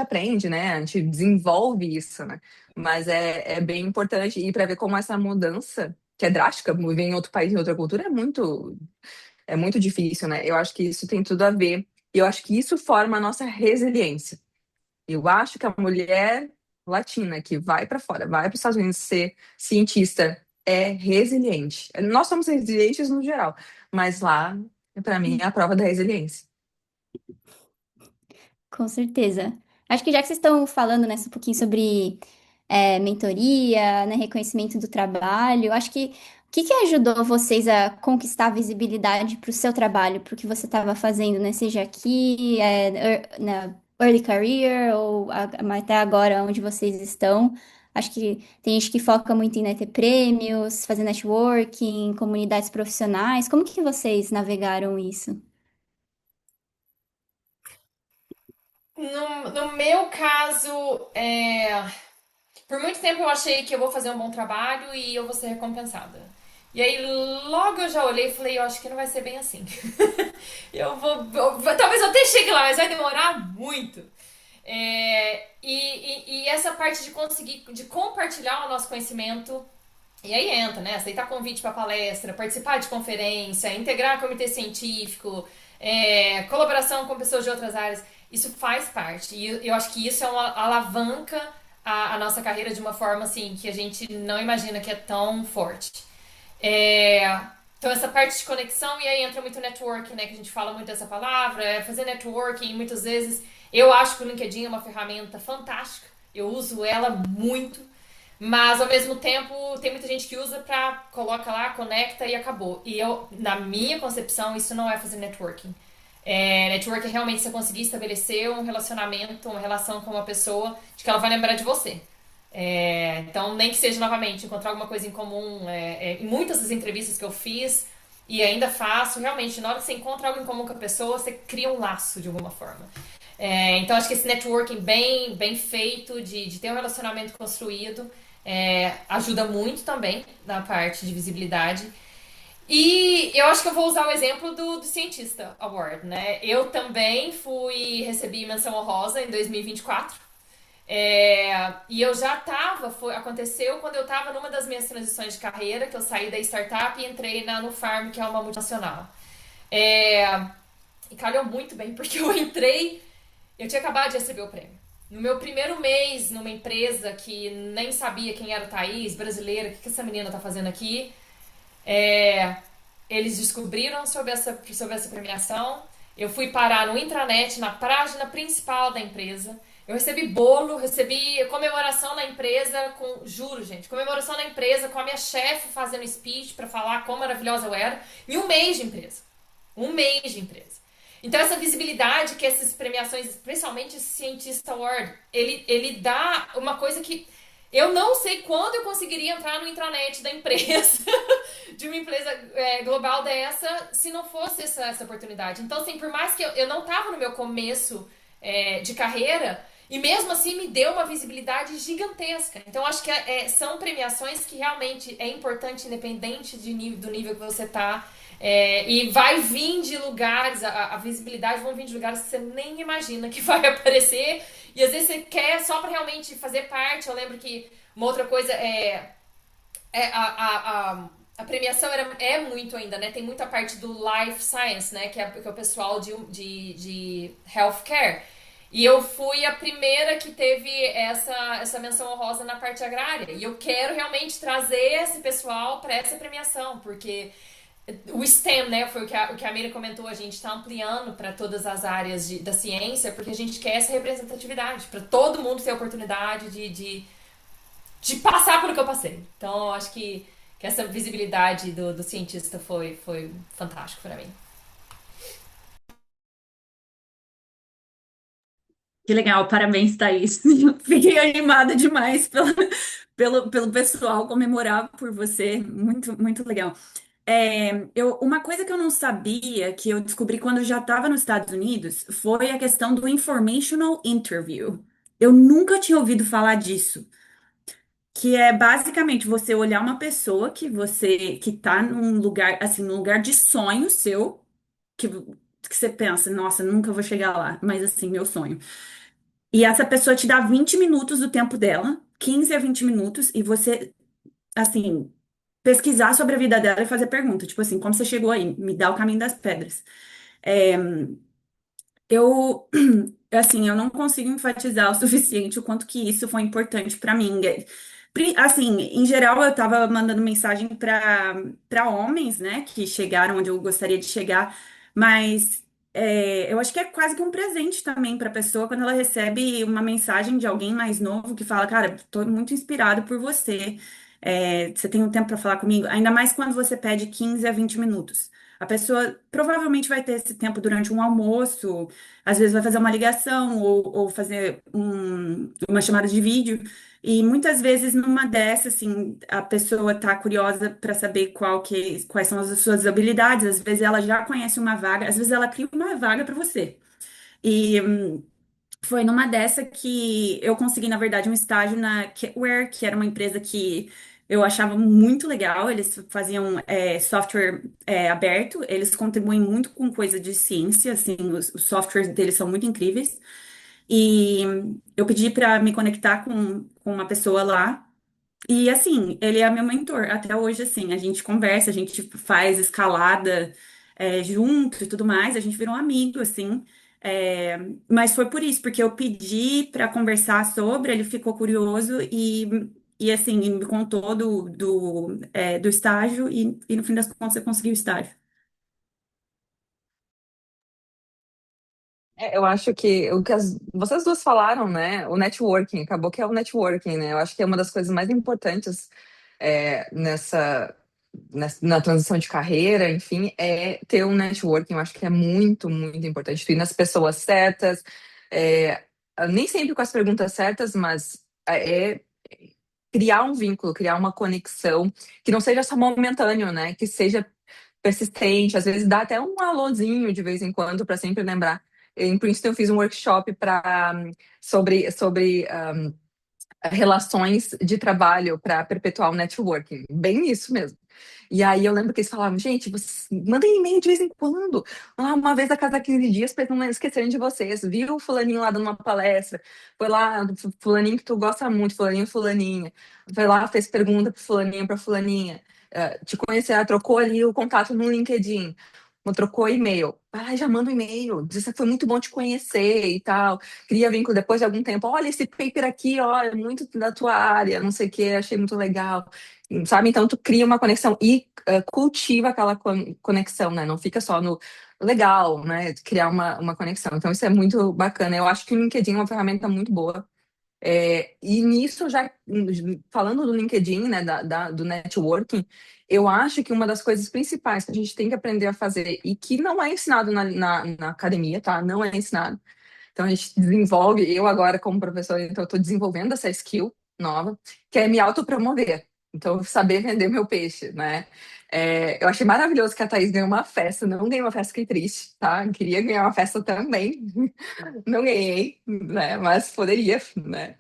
aprende, né? A gente desenvolve isso, né? Mas é bem importante e para ver como essa mudança, que é drástica, viver em outro país, em outra cultura, é muito difícil, né? Eu acho que isso tem tudo a ver. E eu acho que isso forma a nossa resiliência. Eu acho que a mulher latina que vai para fora, vai para os Estados Unidos ser cientista, é resiliente. Nós somos resilientes no geral, mas lá, para mim, é a prova da resiliência. Com certeza. Acho que já que vocês estão falando, né, um pouquinho sobre mentoria, né, reconhecimento do trabalho, acho que o que ajudou vocês a conquistar visibilidade para o seu trabalho, para o que você estava fazendo, né? Seja aqui, na early career ou até agora onde vocês estão. Acho que tem gente que foca muito em, né, ter prêmios, fazer networking, comunidades profissionais. Como que vocês navegaram isso? No meu caso, por muito tempo eu achei que eu vou fazer um bom trabalho e eu vou ser recompensada. E aí logo eu já olhei e falei, eu acho que não vai ser bem assim. Talvez eu até chegue lá, mas vai demorar muito. E essa parte de conseguir, de compartilhar o nosso conhecimento, e aí entra, né? Aceitar convite para palestra, participar de conferência, integrar comitê científico, colaboração com pessoas de outras áreas, isso faz parte. E eu acho que isso é uma alavanca a nossa carreira de uma forma assim que a gente não imagina que é tão forte. É, então, essa parte de conexão, e aí entra muito networking, né? Que a gente fala muito dessa palavra, fazer networking, muitas vezes. Eu acho que o LinkedIn é uma ferramenta fantástica, eu uso ela muito, mas ao mesmo tempo tem muita gente que usa pra coloca lá, conecta e acabou. E eu, na minha concepção, isso não é fazer networking. Networking é realmente você conseguir estabelecer um relacionamento, uma relação com uma pessoa de que ela vai lembrar de você. Então, nem que seja novamente encontrar alguma coisa em comum. Em muitas das entrevistas que eu fiz e ainda faço, realmente, na hora que você encontra algo em comum com a pessoa, você cria um laço de alguma forma. Então, acho que esse networking bem feito, de ter um relacionamento construído, ajuda muito também na parte de visibilidade. E eu acho que eu vou usar o exemplo do Cientista Award, né? Eu também recebi menção honrosa em 2024. E eu já aconteceu quando eu estava numa das minhas transições de carreira, que eu saí da startup e entrei na Nufarm, que é uma multinacional. É, e calhou muito bem, porque eu tinha acabado de receber o prêmio. No meu primeiro mês, numa empresa que nem sabia quem era o Thaís, brasileira, o que essa menina tá fazendo aqui, é, eles descobriram sobre essa premiação. Eu fui parar no intranet, na página principal da empresa. Eu recebi bolo, recebi comemoração na empresa juro, gente, comemoração na empresa com a minha chefe fazendo speech pra falar quão maravilhosa eu era. Em um mês de empresa. Um mês de empresa. Então essa visibilidade que essas premiações, principalmente esse Cientista Award, ele dá uma coisa que eu não sei quando eu conseguiria entrar no intranet da empresa, de uma empresa global dessa, se não fosse essa oportunidade. Então, assim, por mais que eu não estava no meu começo de carreira, e mesmo assim me deu uma visibilidade gigantesca. Então, acho que são premiações que realmente é importante, independente do nível que você está. E vai vir de lugares, a visibilidade vão vir de lugares que você nem imagina que vai aparecer. E às vezes você quer só para realmente fazer parte. Eu lembro que uma outra coisa a premiação é muito ainda, né? Tem muita parte do life science, né? Que é o pessoal de healthcare. E eu fui a primeira que teve essa menção honrosa na parte agrária. E eu quero realmente trazer esse pessoal para essa premiação, porque o STEM, né, foi o que a Mira comentou, a gente está ampliando para todas as áreas da ciência, porque a gente quer essa representatividade, para todo mundo ter a oportunidade de passar pelo que eu passei. Então, eu acho que essa visibilidade do cientista foi fantástico para mim. Que legal, parabéns, Thaís. Fiquei animada demais pelo pessoal comemorar por você. Muito, muito legal. Uma coisa que eu não sabia, que eu descobri quando eu já estava nos Estados Unidos, foi a questão do informational interview. Eu nunca tinha ouvido falar disso, que é basicamente você olhar uma pessoa que tá num lugar, assim, num lugar de sonho seu, que você pensa, nossa, nunca vou chegar lá, mas assim, meu sonho. E essa pessoa te dá 20 minutos do tempo dela, 15 a 20 minutos, e você, assim, pesquisar sobre a vida dela e fazer pergunta, tipo assim, como você chegou aí? Me dá o caminho das pedras. É, eu, assim, eu não consigo enfatizar o suficiente o quanto que isso foi importante para mim. Assim, em geral, eu tava mandando mensagem para homens, né, que chegaram onde eu gostaria de chegar, mas eu acho que é quase que um presente também para a pessoa quando ela recebe uma mensagem de alguém mais novo que fala, cara, tô muito inspirado por você. Você tem um tempo para falar comigo? Ainda mais quando você pede 15 a 20 minutos. A pessoa provavelmente vai ter esse tempo durante um almoço, às vezes vai fazer uma ligação ou fazer uma chamada de vídeo. E muitas vezes numa dessas, assim, a pessoa tá curiosa para saber quais são as suas habilidades. Às vezes ela já conhece uma vaga, às vezes ela cria uma vaga para você. E foi numa dessa que eu consegui, na verdade, um estágio na Kitware, que era uma empresa que eu achava muito legal. Eles faziam software aberto, eles contribuem muito com coisa de ciência, assim, os softwares deles são muito incríveis. E eu pedi para me conectar com uma pessoa lá. E assim, ele é meu mentor. Até hoje, assim, a gente conversa, a gente faz escalada junto e tudo mais, a gente virou um amigo, assim. É, mas foi por isso, porque eu pedi para conversar sobre, ele ficou curioso e assim, me contou do estágio e no fim das contas eu consegui o estágio. Eu acho que o que vocês duas falaram, né? O networking, acabou que é o networking, né? Eu acho que é uma das coisas mais importantes na transição de carreira, enfim, é ter um networking. Eu acho que é muito, muito importante. Tu ir nas pessoas certas, é, nem sempre com as perguntas certas, mas é criar um vínculo, criar uma conexão que não seja só momentâneo, né? Que seja persistente, às vezes dá até um alôzinho de vez em quando para sempre lembrar. Em Princeton eu fiz um workshop sobre relações de trabalho para perpetuar o networking, bem isso mesmo. E aí eu lembro que eles falavam, gente, vocês mandem e-mail de vez em quando, uma vez a cada 15 dias para não esquecerem de vocês. Viu o fulaninho lá dando uma palestra, foi lá, fulaninho que tu gosta muito, fulaninho, fulaninha, foi lá, fez pergunta para fulaninho, para fulaninha, te conhecer, trocou ali o contato no LinkedIn, trocou e-mail. Ah, já manda um e-mail, diz que foi muito bom te conhecer e tal. Cria vínculo depois de algum tempo. Olha esse paper aqui, olha, é muito da tua área, não sei o que, achei muito legal. Sabe? Então, tu cria uma conexão e cultiva aquela conexão, né? Não fica só no legal, né? Criar uma conexão. Então, isso é muito bacana. Eu acho que o LinkedIn é uma ferramenta muito boa. E nisso, já falando do LinkedIn, né, do networking, eu acho que uma das coisas principais que a gente tem que aprender a fazer e que não é ensinado na academia, tá? Não é ensinado. Então, a gente desenvolve, eu agora como professora, então eu estou desenvolvendo essa skill nova, que é me autopromover. Então, saber vender meu peixe, né? Eu achei maravilhoso que a Thaís ganhou uma festa. Não ganhei uma festa, fiquei triste, tá? Queria ganhar uma festa também. Não ganhei, né? Mas poderia, né?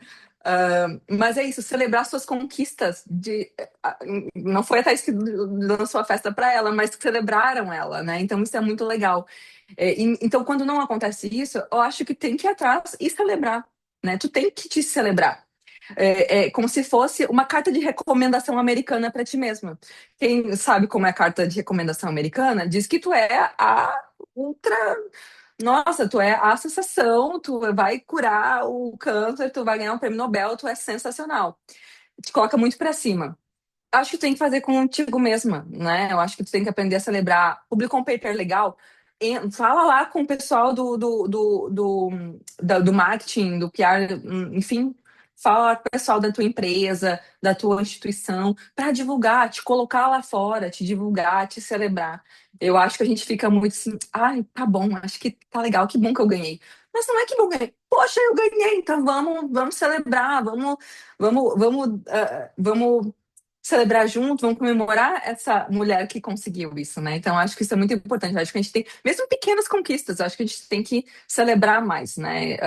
Mas é isso, celebrar suas conquistas não foi a Thaís que lançou a festa para ela, mas que celebraram ela, né? Então isso é muito legal. Então, quando não acontece isso, eu acho que tem que ir atrás e celebrar, né? Tu tem que te celebrar. Como se fosse uma carta de recomendação americana para ti mesma. Quem sabe como é a carta de recomendação americana diz que tu é a ultra. Nossa, tu é a sensação, tu vai curar o câncer, tu vai ganhar um prêmio Nobel, tu é sensacional. Te coloca muito para cima. Acho que tu tem que fazer contigo mesma, né? Eu acho que tu tem que aprender a celebrar. Publicou um paper legal, fala lá com o pessoal do marketing, do PR, enfim, fala com o pessoal da tua empresa, da tua instituição, para divulgar, te colocar lá fora, te divulgar, te celebrar. Eu acho que a gente fica muito assim, ai, tá bom, acho que tá legal, que bom que eu ganhei. Mas não é que bom que eu ganhei. Poxa, eu ganhei, então vamos celebrar, vamos celebrar junto, vamos comemorar essa mulher que conseguiu isso, né? Então, acho que isso é muito importante. Acho que a gente tem, mesmo pequenas conquistas, acho que a gente tem que celebrar mais, né?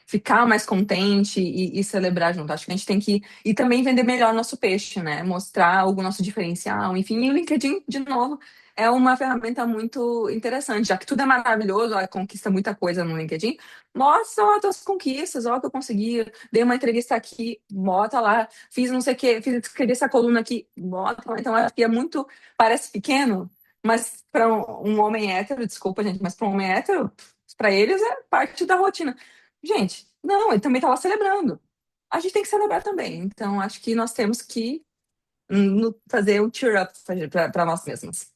Ficar mais contente e celebrar junto. Acho que a gente tem que e também vender melhor nosso peixe, né? Mostrar o nosso diferencial, enfim. E o LinkedIn, de novo, é uma ferramenta muito interessante, já que tudo é maravilhoso, conquista muita coisa no LinkedIn. Mostra lá as tuas conquistas, ó, que eu consegui, dei uma entrevista aqui, bota lá, fiz não sei o quê, escrevi essa coluna aqui, bota lá. Então, acho que é muito, parece pequeno, mas para um homem hétero, desculpa, gente, mas para um homem hétero, para eles é parte da rotina. Gente, não, ele também estava celebrando. A gente tem que celebrar também. Então, acho que nós temos que fazer um cheer up para nós mesmos.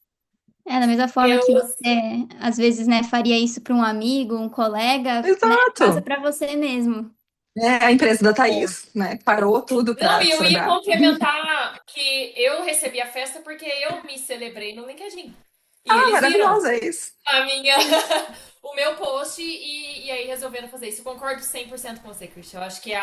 Da mesma forma Eu, que você, às vezes, né, faria isso para um amigo, um colega, né, faça Exato. para você mesmo. A empresa da Thaís, né, parou tudo não, para e eu ia celebrar. complementar que eu recebi a festa porque eu me celebrei no LinkedIn. E Ah, eles viram maravilhosa, é isso. a minha, o meu post e aí resolveram fazer isso. Eu concordo 100% com você, Christian. Eu acho que é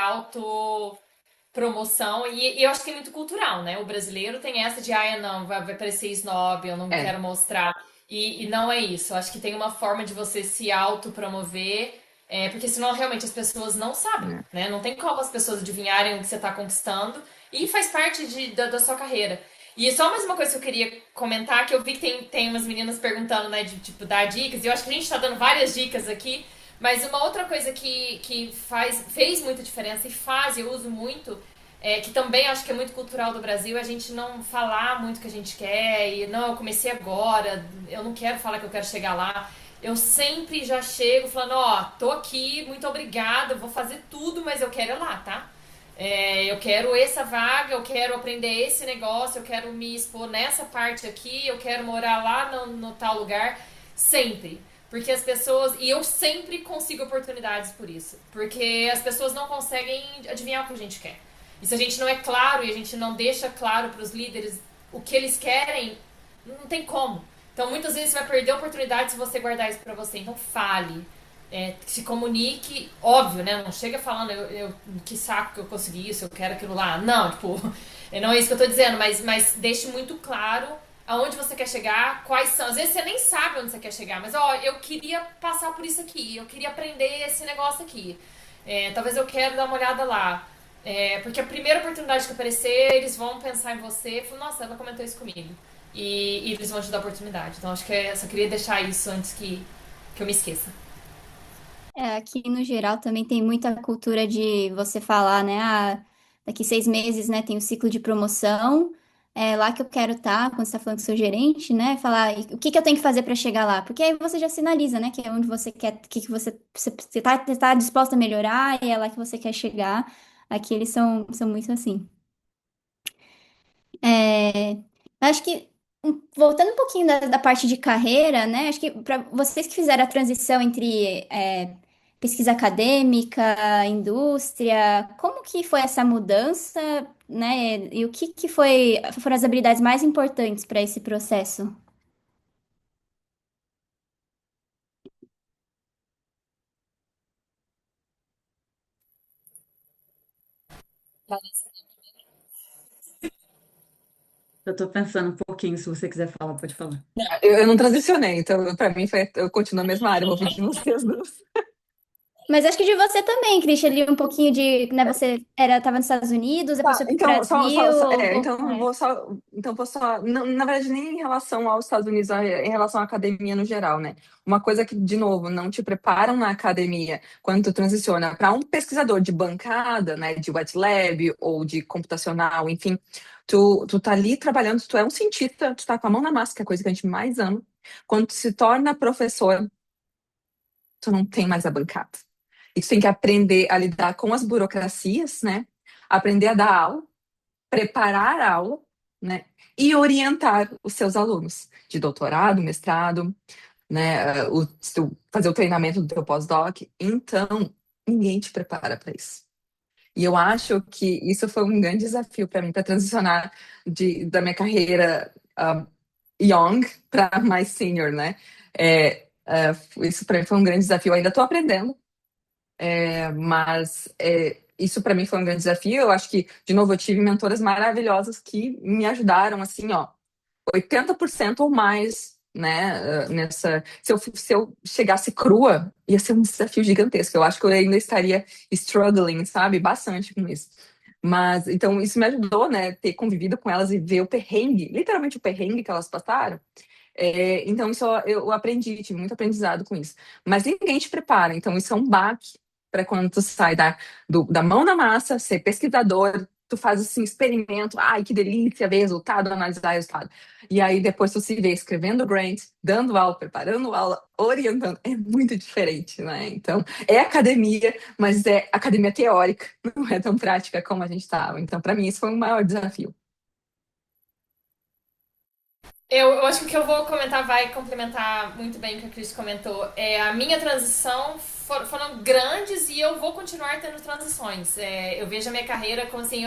promoção, e eu acho que é muito cultural, né? O brasileiro tem essa de, ah, não, vai parecer snob, eu não É, quero mostrar. E não é isso. Eu acho que tem uma forma de você se autopromover, porque senão realmente as pessoas não sabem, né? né? Não tem como as pessoas adivinharem o que você está conquistando, e faz parte da sua carreira. E só mais uma coisa que eu queria comentar, que eu vi que tem umas meninas perguntando, né, de tipo, dar dicas, e eu acho que a gente tá dando várias dicas aqui, mas uma outra coisa que fez muita diferença e faz, e eu uso muito, que também acho que é muito cultural do Brasil, é a gente não falar muito o que a gente quer, e não, eu comecei agora, eu não quero falar que eu quero chegar lá. Eu sempre já chego falando, ó, tô aqui, muito obrigada, vou fazer tudo, mas eu quero ir lá, tá? Eu quero essa vaga, eu quero aprender esse negócio, eu quero me expor nessa parte aqui, eu quero morar lá no tal lugar. Sempre. Porque as pessoas. E eu sempre consigo oportunidades por isso. Porque as pessoas não conseguem adivinhar o que a gente quer. E se a gente não é claro e a gente não deixa claro para os líderes o que eles querem, não tem como. Então muitas vezes você vai perder a oportunidade se você guardar isso para você. Então fale, se comunique, óbvio, né? Não chega falando, que saco que eu consegui isso, eu quero aquilo lá. Não, tipo, não é isso que eu tô dizendo, mas deixe muito claro aonde você quer chegar, quais são. Às vezes você nem sabe onde você quer chegar, mas ó, eu queria passar por isso aqui, eu queria aprender esse negócio aqui. Talvez eu quero dar uma olhada lá. Porque a primeira oportunidade que aparecer, eles vão pensar em você e falar, nossa, ela comentou isso comigo. E eles vão te dar a oportunidade. Então acho que eu só queria deixar isso antes que eu me esqueça. Aqui no geral também tem muita cultura de você falar, né? Ah, daqui 6 meses, né, tem o ciclo de promoção. É lá que eu quero estar, quando você está falando com o seu gerente, né? Falar o que que eu tenho que fazer para chegar lá. Porque aí você já sinaliza, né? Que é onde você quer, o que que você tá disposta a melhorar e é lá que você quer chegar. Aqui eles são muito assim. É, acho que, voltando um pouquinho da parte de carreira, né? Acho que para vocês que fizeram a transição entre pesquisa acadêmica, indústria, como que foi essa mudança, né? E o que que foram as habilidades mais importantes para esse processo? Eu tô pensando um pouquinho, se você quiser falar, pode falar. Eu não transicionei, então pra mim eu continuo na mesma área, vou ouvir de vocês duas. Mas acho que de você também, Christian, ali um pouquinho de, né? Você estava nos Estados Unidos, depois Tá, foi para o então, Brasil. vou só, não, na verdade, nem em relação aos Estados Unidos, em relação à academia no geral, né? Uma coisa que, de novo, não te preparam na academia quando tu transiciona para um pesquisador de bancada, né, de wet lab ou de computacional, enfim, tu tá ali trabalhando, tu é um cientista, tu tá com a mão na massa, que é a coisa que a gente mais ama. Quando tu se torna professor, tu não tem mais a bancada. E tu tem que aprender a lidar com as burocracias, né? Aprender a dar aula, preparar a aula, né, e orientar os seus alunos de doutorado, mestrado, né, fazer o treinamento do teu pós-doc. Então, ninguém te prepara para isso. E eu acho que isso foi um grande desafio para mim, para transicionar da minha carreira young para mais senior, né? Isso para mim foi um grande desafio. Eu ainda estou aprendendo, mas isso para mim foi um grande desafio. Eu acho que, de novo, eu tive mentoras maravilhosas que me ajudaram, assim, ó, 80% ou mais, né, nessa... Se eu chegasse crua, ia ser um desafio gigantesco. Eu acho que eu ainda estaria struggling, sabe, bastante com isso. Mas, então, isso me ajudou, né, ter convivido com elas e ver o perrengue, literalmente o perrengue que elas passaram. Então, isso eu aprendi, tive muito aprendizado com isso. Mas ninguém te prepara, então isso é um baque para quando tu sai da mão na massa, ser pesquisador, tu faz assim, experimento, ai que delícia, ver resultado, analisar resultado. E aí depois tu se vê escrevendo grant, dando aula, preparando aula, orientando. É muito diferente, né? Então, é academia, mas é academia teórica, não é tão prática como a gente estava. Então, para mim, isso foi o maior desafio. Eu acho que o que eu vou comentar vai complementar muito bem o que a Cris comentou. A minha transição foram grandes e eu vou continuar tendo transições. Eu vejo a minha carreira como assim,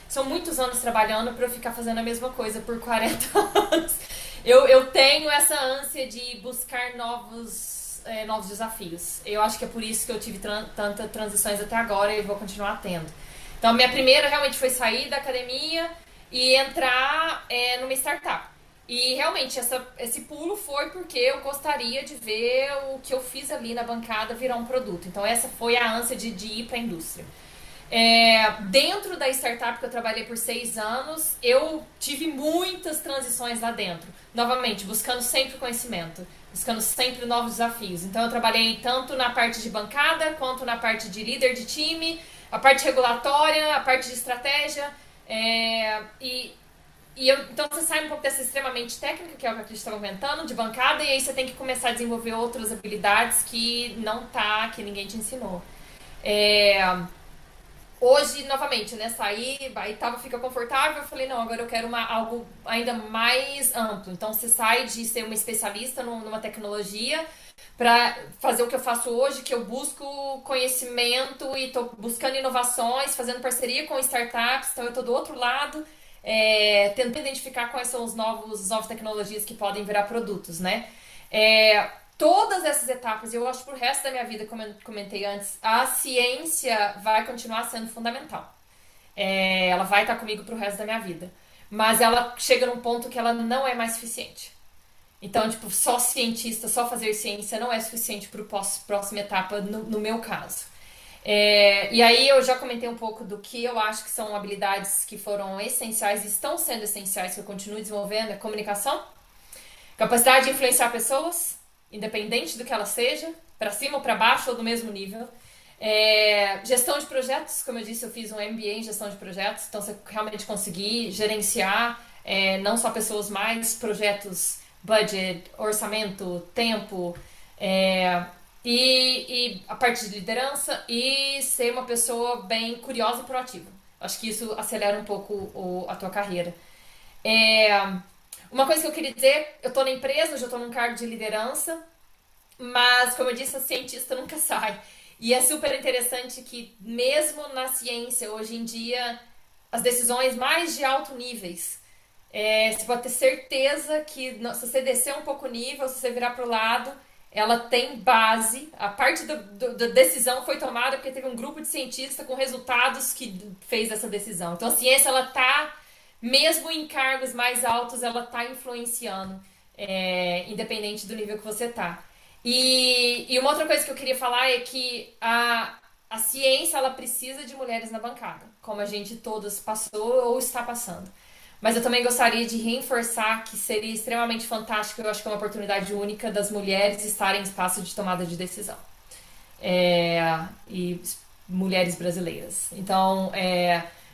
são muitos anos trabalhando para eu ficar fazendo a mesma coisa por 40 anos. Eu tenho essa ânsia de buscar novos desafios. Eu acho que é por isso que eu tive tantas transições até agora e vou continuar tendo. Então, a minha primeira realmente foi sair da academia e entrar numa startup. E realmente esse pulo foi porque eu gostaria de ver o que eu fiz ali na bancada virar um produto. Então, essa foi a ânsia de ir para a indústria. Dentro da startup que eu trabalhei por 6 anos, eu tive muitas transições lá dentro. Novamente, buscando sempre conhecimento, buscando sempre novos desafios. Então, eu trabalhei tanto na parte de bancada, quanto na parte de líder de time, a parte regulatória, a parte de estratégia. Então você sai um pouco dessa extremamente técnica, que é o que a gente estava comentando, de bancada, e aí você tem que começar a desenvolver outras habilidades que ninguém te ensinou. É, Hoje, novamente, né, saí, aí fica confortável, eu falei, não, agora eu quero algo ainda mais amplo. Então, você sai de ser uma especialista numa tecnologia para fazer o que eu faço hoje, que eu busco conhecimento e estou buscando inovações, fazendo parceria com startups, então eu estou do outro lado, tentando identificar quais são as novas tecnologias que podem virar produtos, né? Todas essas etapas, eu acho que pro resto da minha vida, como eu comentei antes, a ciência vai continuar sendo fundamental. Ela vai estar comigo pro resto da minha vida. Mas ela chega num ponto que ela não é mais suficiente. Então, tipo, só cientista, só fazer ciência não é suficiente para a próxima etapa, no meu caso. E aí eu já comentei um pouco do que eu acho que são habilidades que foram essenciais e estão sendo essenciais, que eu continuo desenvolvendo, é comunicação, capacidade de influenciar pessoas, independente do que ela seja, para cima ou para baixo ou do mesmo nível. Gestão de projetos, como eu disse, eu fiz um MBA em gestão de projetos, então você realmente conseguir gerenciar não só pessoas, mas projetos, budget, orçamento, tempo, e a parte de liderança e ser uma pessoa bem curiosa e proativa. Acho que isso acelera um pouco a tua carreira. É, uma coisa que eu queria dizer, eu estou na empresa, já estou num cargo de liderança, mas, como eu disse, a cientista nunca sai. E é super interessante que, mesmo na ciência, hoje em dia, as decisões mais de alto níveis, você pode ter certeza que se você descer um pouco o nível, se você virar para o lado, ela tem base. A parte da decisão foi tomada porque teve um grupo de cientistas com resultados que fez essa decisão. Então, a ciência, ela está, mesmo em cargos mais altos, ela está influenciando, independente do nível que você está. E uma outra coisa que eu queria falar é que a ciência, ela precisa de mulheres na bancada, como a gente todas passou ou está passando. Mas eu também gostaria de reforçar que seria extremamente fantástico, eu acho que é uma oportunidade única das mulheres estarem em espaço de tomada de decisão. E mulheres brasileiras. Então,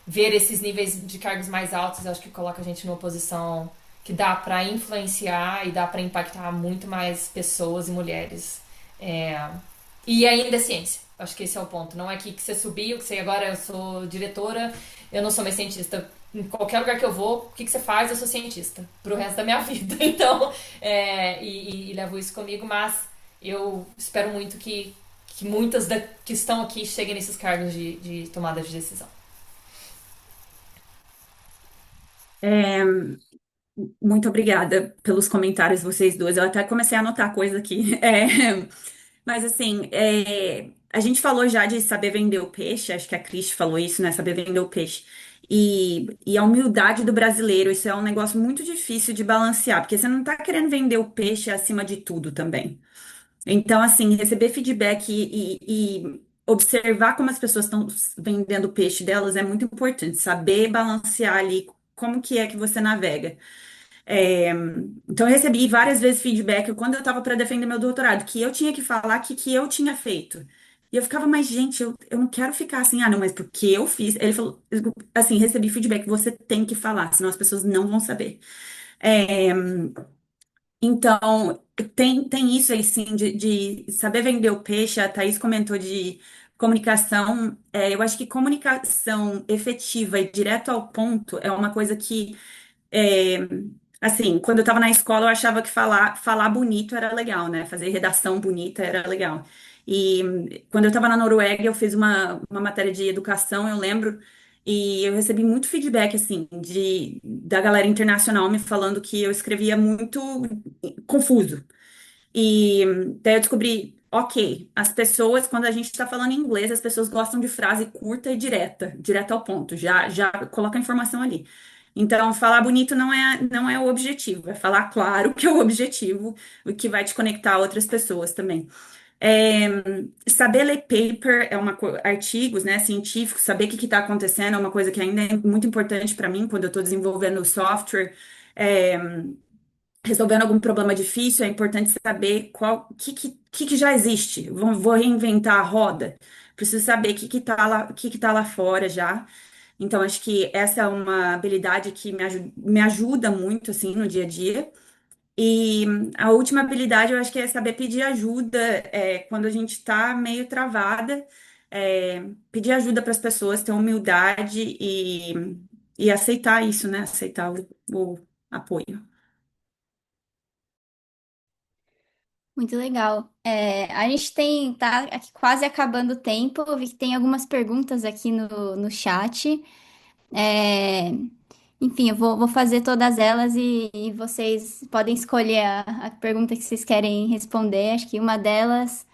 ver esses níveis de cargos mais altos, eu acho que coloca a gente numa posição que dá para influenciar e dá para impactar muito mais pessoas e mulheres. E ainda é ciência. Acho que esse é o ponto. Não é que você subiu, que você agora eu sou diretora, eu não sou mais cientista. Em qualquer lugar que eu vou, o que você faz? Eu sou cientista pro resto da minha vida. Então, e levo isso comigo, mas eu espero muito que muitas que estão aqui cheguem nesses cargos de tomada de decisão. É, muito obrigada pelos comentários, vocês duas. Eu até comecei a anotar coisa aqui. Mas assim, a gente falou já de saber vender o peixe, acho que a Cris falou isso, né? Saber vender o peixe. E a humildade do brasileiro, isso é um negócio muito difícil de balancear, porque você não tá querendo vender o peixe acima de tudo também. Então, assim, receber feedback e observar como as pessoas estão vendendo o peixe delas é muito importante. Saber balancear ali como que é que você navega. É, então, eu recebi várias vezes feedback quando eu estava para defender meu doutorado, que eu tinha que falar que eu tinha feito. E eu ficava, mas gente, eu não quero ficar assim, não, mas porque eu fiz. Ele falou, assim, recebi feedback, você tem que falar, senão as pessoas não vão saber. É, então, tem isso aí, sim, de saber vender o peixe. A Thaís comentou de comunicação. Eu acho que comunicação efetiva e direto ao ponto é uma coisa que é, assim, quando eu estava na escola, eu achava que falar bonito era legal, né? Fazer redação bonita era legal. E quando eu estava na Noruega, eu fiz uma matéria de educação, eu lembro, e eu recebi muito feedback, assim, da galera internacional me falando que eu escrevia muito confuso. E daí eu descobri, ok, as pessoas, quando a gente está falando em inglês, as pessoas gostam de frase curta e direta, direta ao ponto, já coloca a informação ali. Então, falar bonito não é o objetivo, é falar claro que é o objetivo, o que vai te conectar a outras pessoas também. É, saber ler paper artigos, né, científicos, saber o que está acontecendo é uma coisa que ainda é muito importante para mim quando eu estou desenvolvendo software. É, resolvendo algum problema difícil, é importante saber que já existe. Vou reinventar a roda. Preciso saber o que que tá lá fora já. Então, acho que essa é uma habilidade que me ajuda muito, assim, no dia a dia. E a última habilidade, eu acho que é saber pedir ajuda, quando a gente está meio travada, pedir ajuda para as pessoas, ter humildade e aceitar isso, né? Aceitar o apoio. Muito legal. A gente tá aqui quase acabando o tempo. Eu vi que tem algumas perguntas aqui no chat. É, enfim, eu vou fazer todas elas e vocês podem escolher a pergunta que vocês querem responder. Acho que uma delas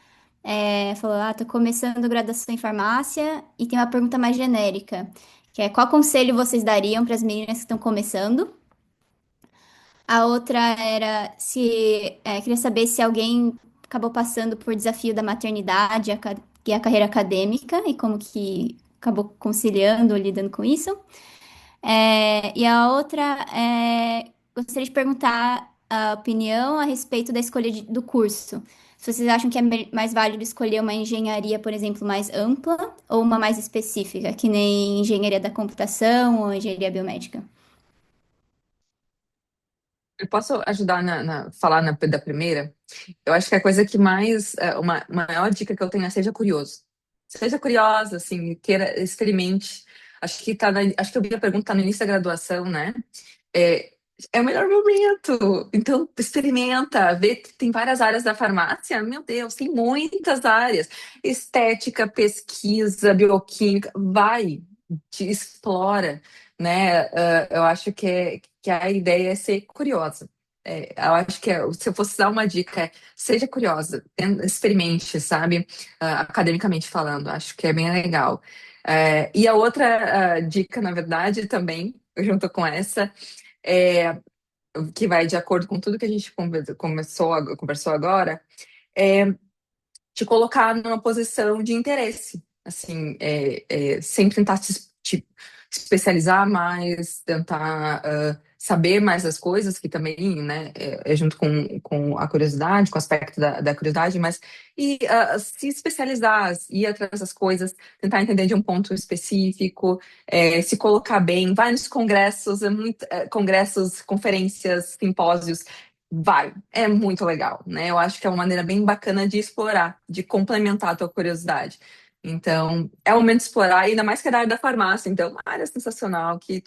falou: tô começando graduação em farmácia e tem uma pergunta mais genérica, que é qual conselho vocês dariam para as meninas que estão começando? A outra era se queria saber se alguém acabou passando por desafio da maternidade e a carreira acadêmica e como que acabou conciliando ou lidando com isso. E a outra gostaria de perguntar a opinião a respeito da escolha do curso. Se vocês acham que é mais válido escolher uma engenharia, por exemplo, mais ampla ou uma mais específica, que nem engenharia da computação ou engenharia biomédica. Eu posso ajudar falar da primeira? Eu acho que a coisa que mais, uma maior dica que eu tenho é seja curioso. Seja curiosa, assim, queira, experimente. Acho que eu vi a pergunta tá no início da graduação, né? É, é o melhor momento. Então, experimenta, vê que tem várias áreas da farmácia. Meu Deus, tem muitas áreas. Estética, pesquisa, bioquímica, vai, te explora, né? Eu acho que a ideia é ser curiosa. Eu acho que se eu fosse dar uma dica, seja curiosa, experimente, sabe? Academicamente falando, acho que é bem legal. E a outra dica, na verdade, também, junto com essa, é, que vai de acordo com tudo que a gente conversou agora, é te colocar numa posição de interesse. Assim, sempre tentar te especializar mais, tentar saber mais as coisas, que também, né, é junto com a curiosidade, com o aspecto da curiosidade, mas se especializar, ir atrás das coisas, tentar entender de um ponto específico, se colocar bem, vai nos congressos, congressos, conferências, simpósios, vai, é muito legal, né? Eu acho que é uma maneira bem bacana de explorar, de complementar a tua curiosidade. Então, é o momento de explorar, ainda mais que é da área da farmácia, então, uma área sensacional que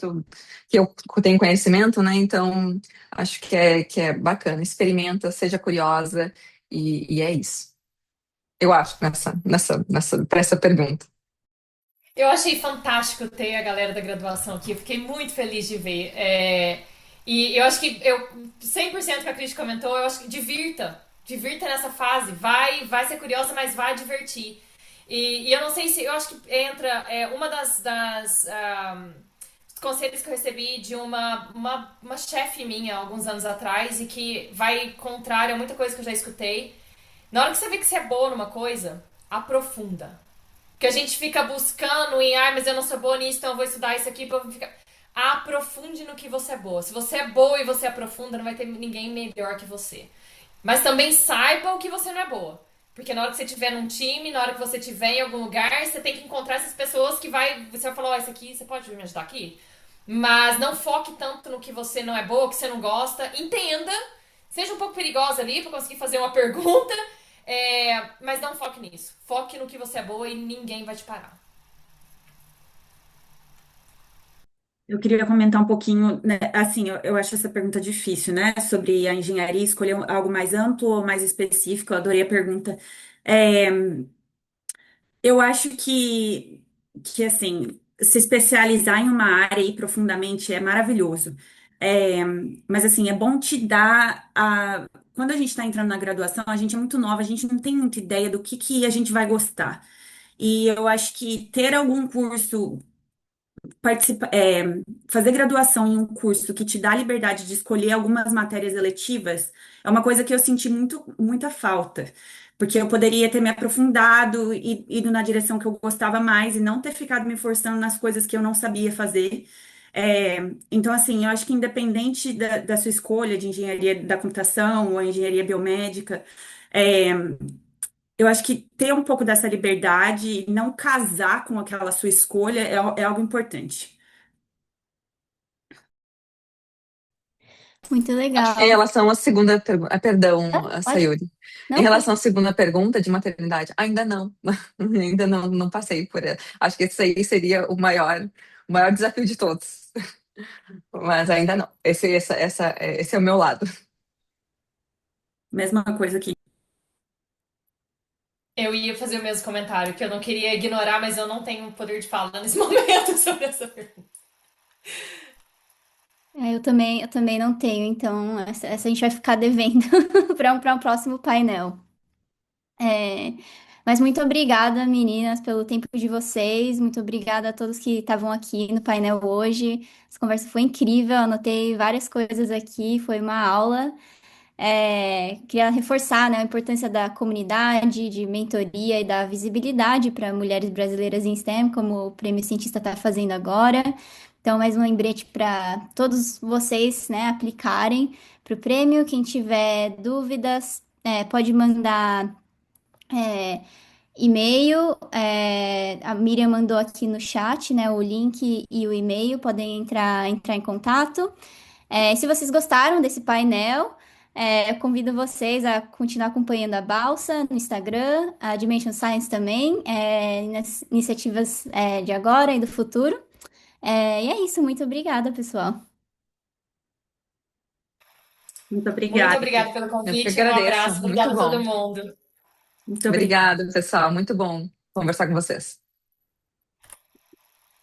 eu tenho conhecimento, né? Então, acho que é bacana. Experimenta, seja curiosa, e é isso. Eu acho, para essa pergunta. Eu achei fantástico ter a galera da graduação aqui. Eu fiquei muito feliz de ver. E eu acho que 100% que a Cris comentou, eu acho que divirta. Divirta nessa fase. Vai ser curiosa, mas vai divertir. E eu não sei se. Eu acho que entra uma das conselhos que eu recebi de uma chefe minha alguns anos atrás e que vai contrário a muita coisa que eu já escutei. Na hora que você vê que você é boa numa coisa, aprofunda. Que a gente fica buscando em, mas eu não sou boa nisso, então eu vou estudar isso aqui pra ficar. Aprofunde no que você é boa. Se você é boa e você aprofunda, não vai ter ninguém melhor que você. Mas também saiba o que você não é boa. Porque na hora que você estiver num time, na hora que você estiver em algum lugar, você tem que encontrar essas pessoas que você vai falar, isso aqui, você pode me ajudar aqui? Mas não foque tanto no que você não é boa, que você não gosta. Entenda, seja um pouco perigosa ali pra conseguir fazer uma pergunta, mas não foque nisso. Foque no que você é boa e ninguém vai te parar. Eu queria comentar um pouquinho, né, assim, eu acho essa pergunta difícil, né, sobre a engenharia, escolher algo mais amplo ou mais específico, eu adorei a pergunta. É, eu acho que, assim, se especializar em uma área e ir profundamente é maravilhoso. É, mas, assim, é bom te dar quando a gente está entrando na graduação, a gente é muito nova, a gente não tem muita ideia do que a gente vai gostar. E eu acho que ter algum curso fazer graduação em um curso que te dá a liberdade de escolher algumas matérias eletivas é uma coisa que eu senti muita falta, porque eu poderia ter me aprofundado e ido na direção que eu gostava mais e não ter ficado me forçando nas coisas que eu não sabia fazer. É, então, assim, eu acho que independente da sua escolha de engenharia da computação ou engenharia biomédica, é, eu acho que ter um pouco dessa liberdade e não casar com aquela sua escolha é algo importante. Muito Em legal. relação à segunda pergunta, perdão, Ah, pode? Sayuri. Em Não, pode. relação à segunda pergunta de maternidade, ainda não, ainda não passei por ela. Acho que esse aí seria o maior desafio de todos, mas ainda não. Esse é o meu lado. Mesma coisa que Eu ia fazer o mesmo comentário, que eu não queria ignorar, mas eu não tenho poder de fala nesse momento sobre essa pergunta. Eu também não tenho, então essa a gente vai ficar devendo para um próximo painel. É, mas muito obrigada, meninas, pelo tempo de vocês. Muito obrigada a todos que estavam aqui no painel hoje. Essa conversa foi incrível, anotei várias coisas aqui, foi uma aula. Queria reforçar, né, a importância da comunidade, de mentoria e da visibilidade para mulheres brasileiras em STEM, como o Prêmio Cientista está fazendo agora. Então, mais um lembrete para todos vocês, né, aplicarem para o prêmio. Quem tiver dúvidas, pode mandar e-mail. A Miriam mandou aqui no chat, né, o link e o e-mail, podem entrar em contato. Se vocês gostaram desse painel, eu convido vocês a continuar acompanhando a Balsa no Instagram, a Dimension Science também, nas iniciativas, de agora e do futuro. E é isso, muito obrigada, pessoal. muito Muito obrigada. obrigada pelo Eu que convite, um agradeço, abraço, muito obrigada a todo bom. mundo. Muito obrigada. Obrigada, pessoal, muito bom conversar com vocês.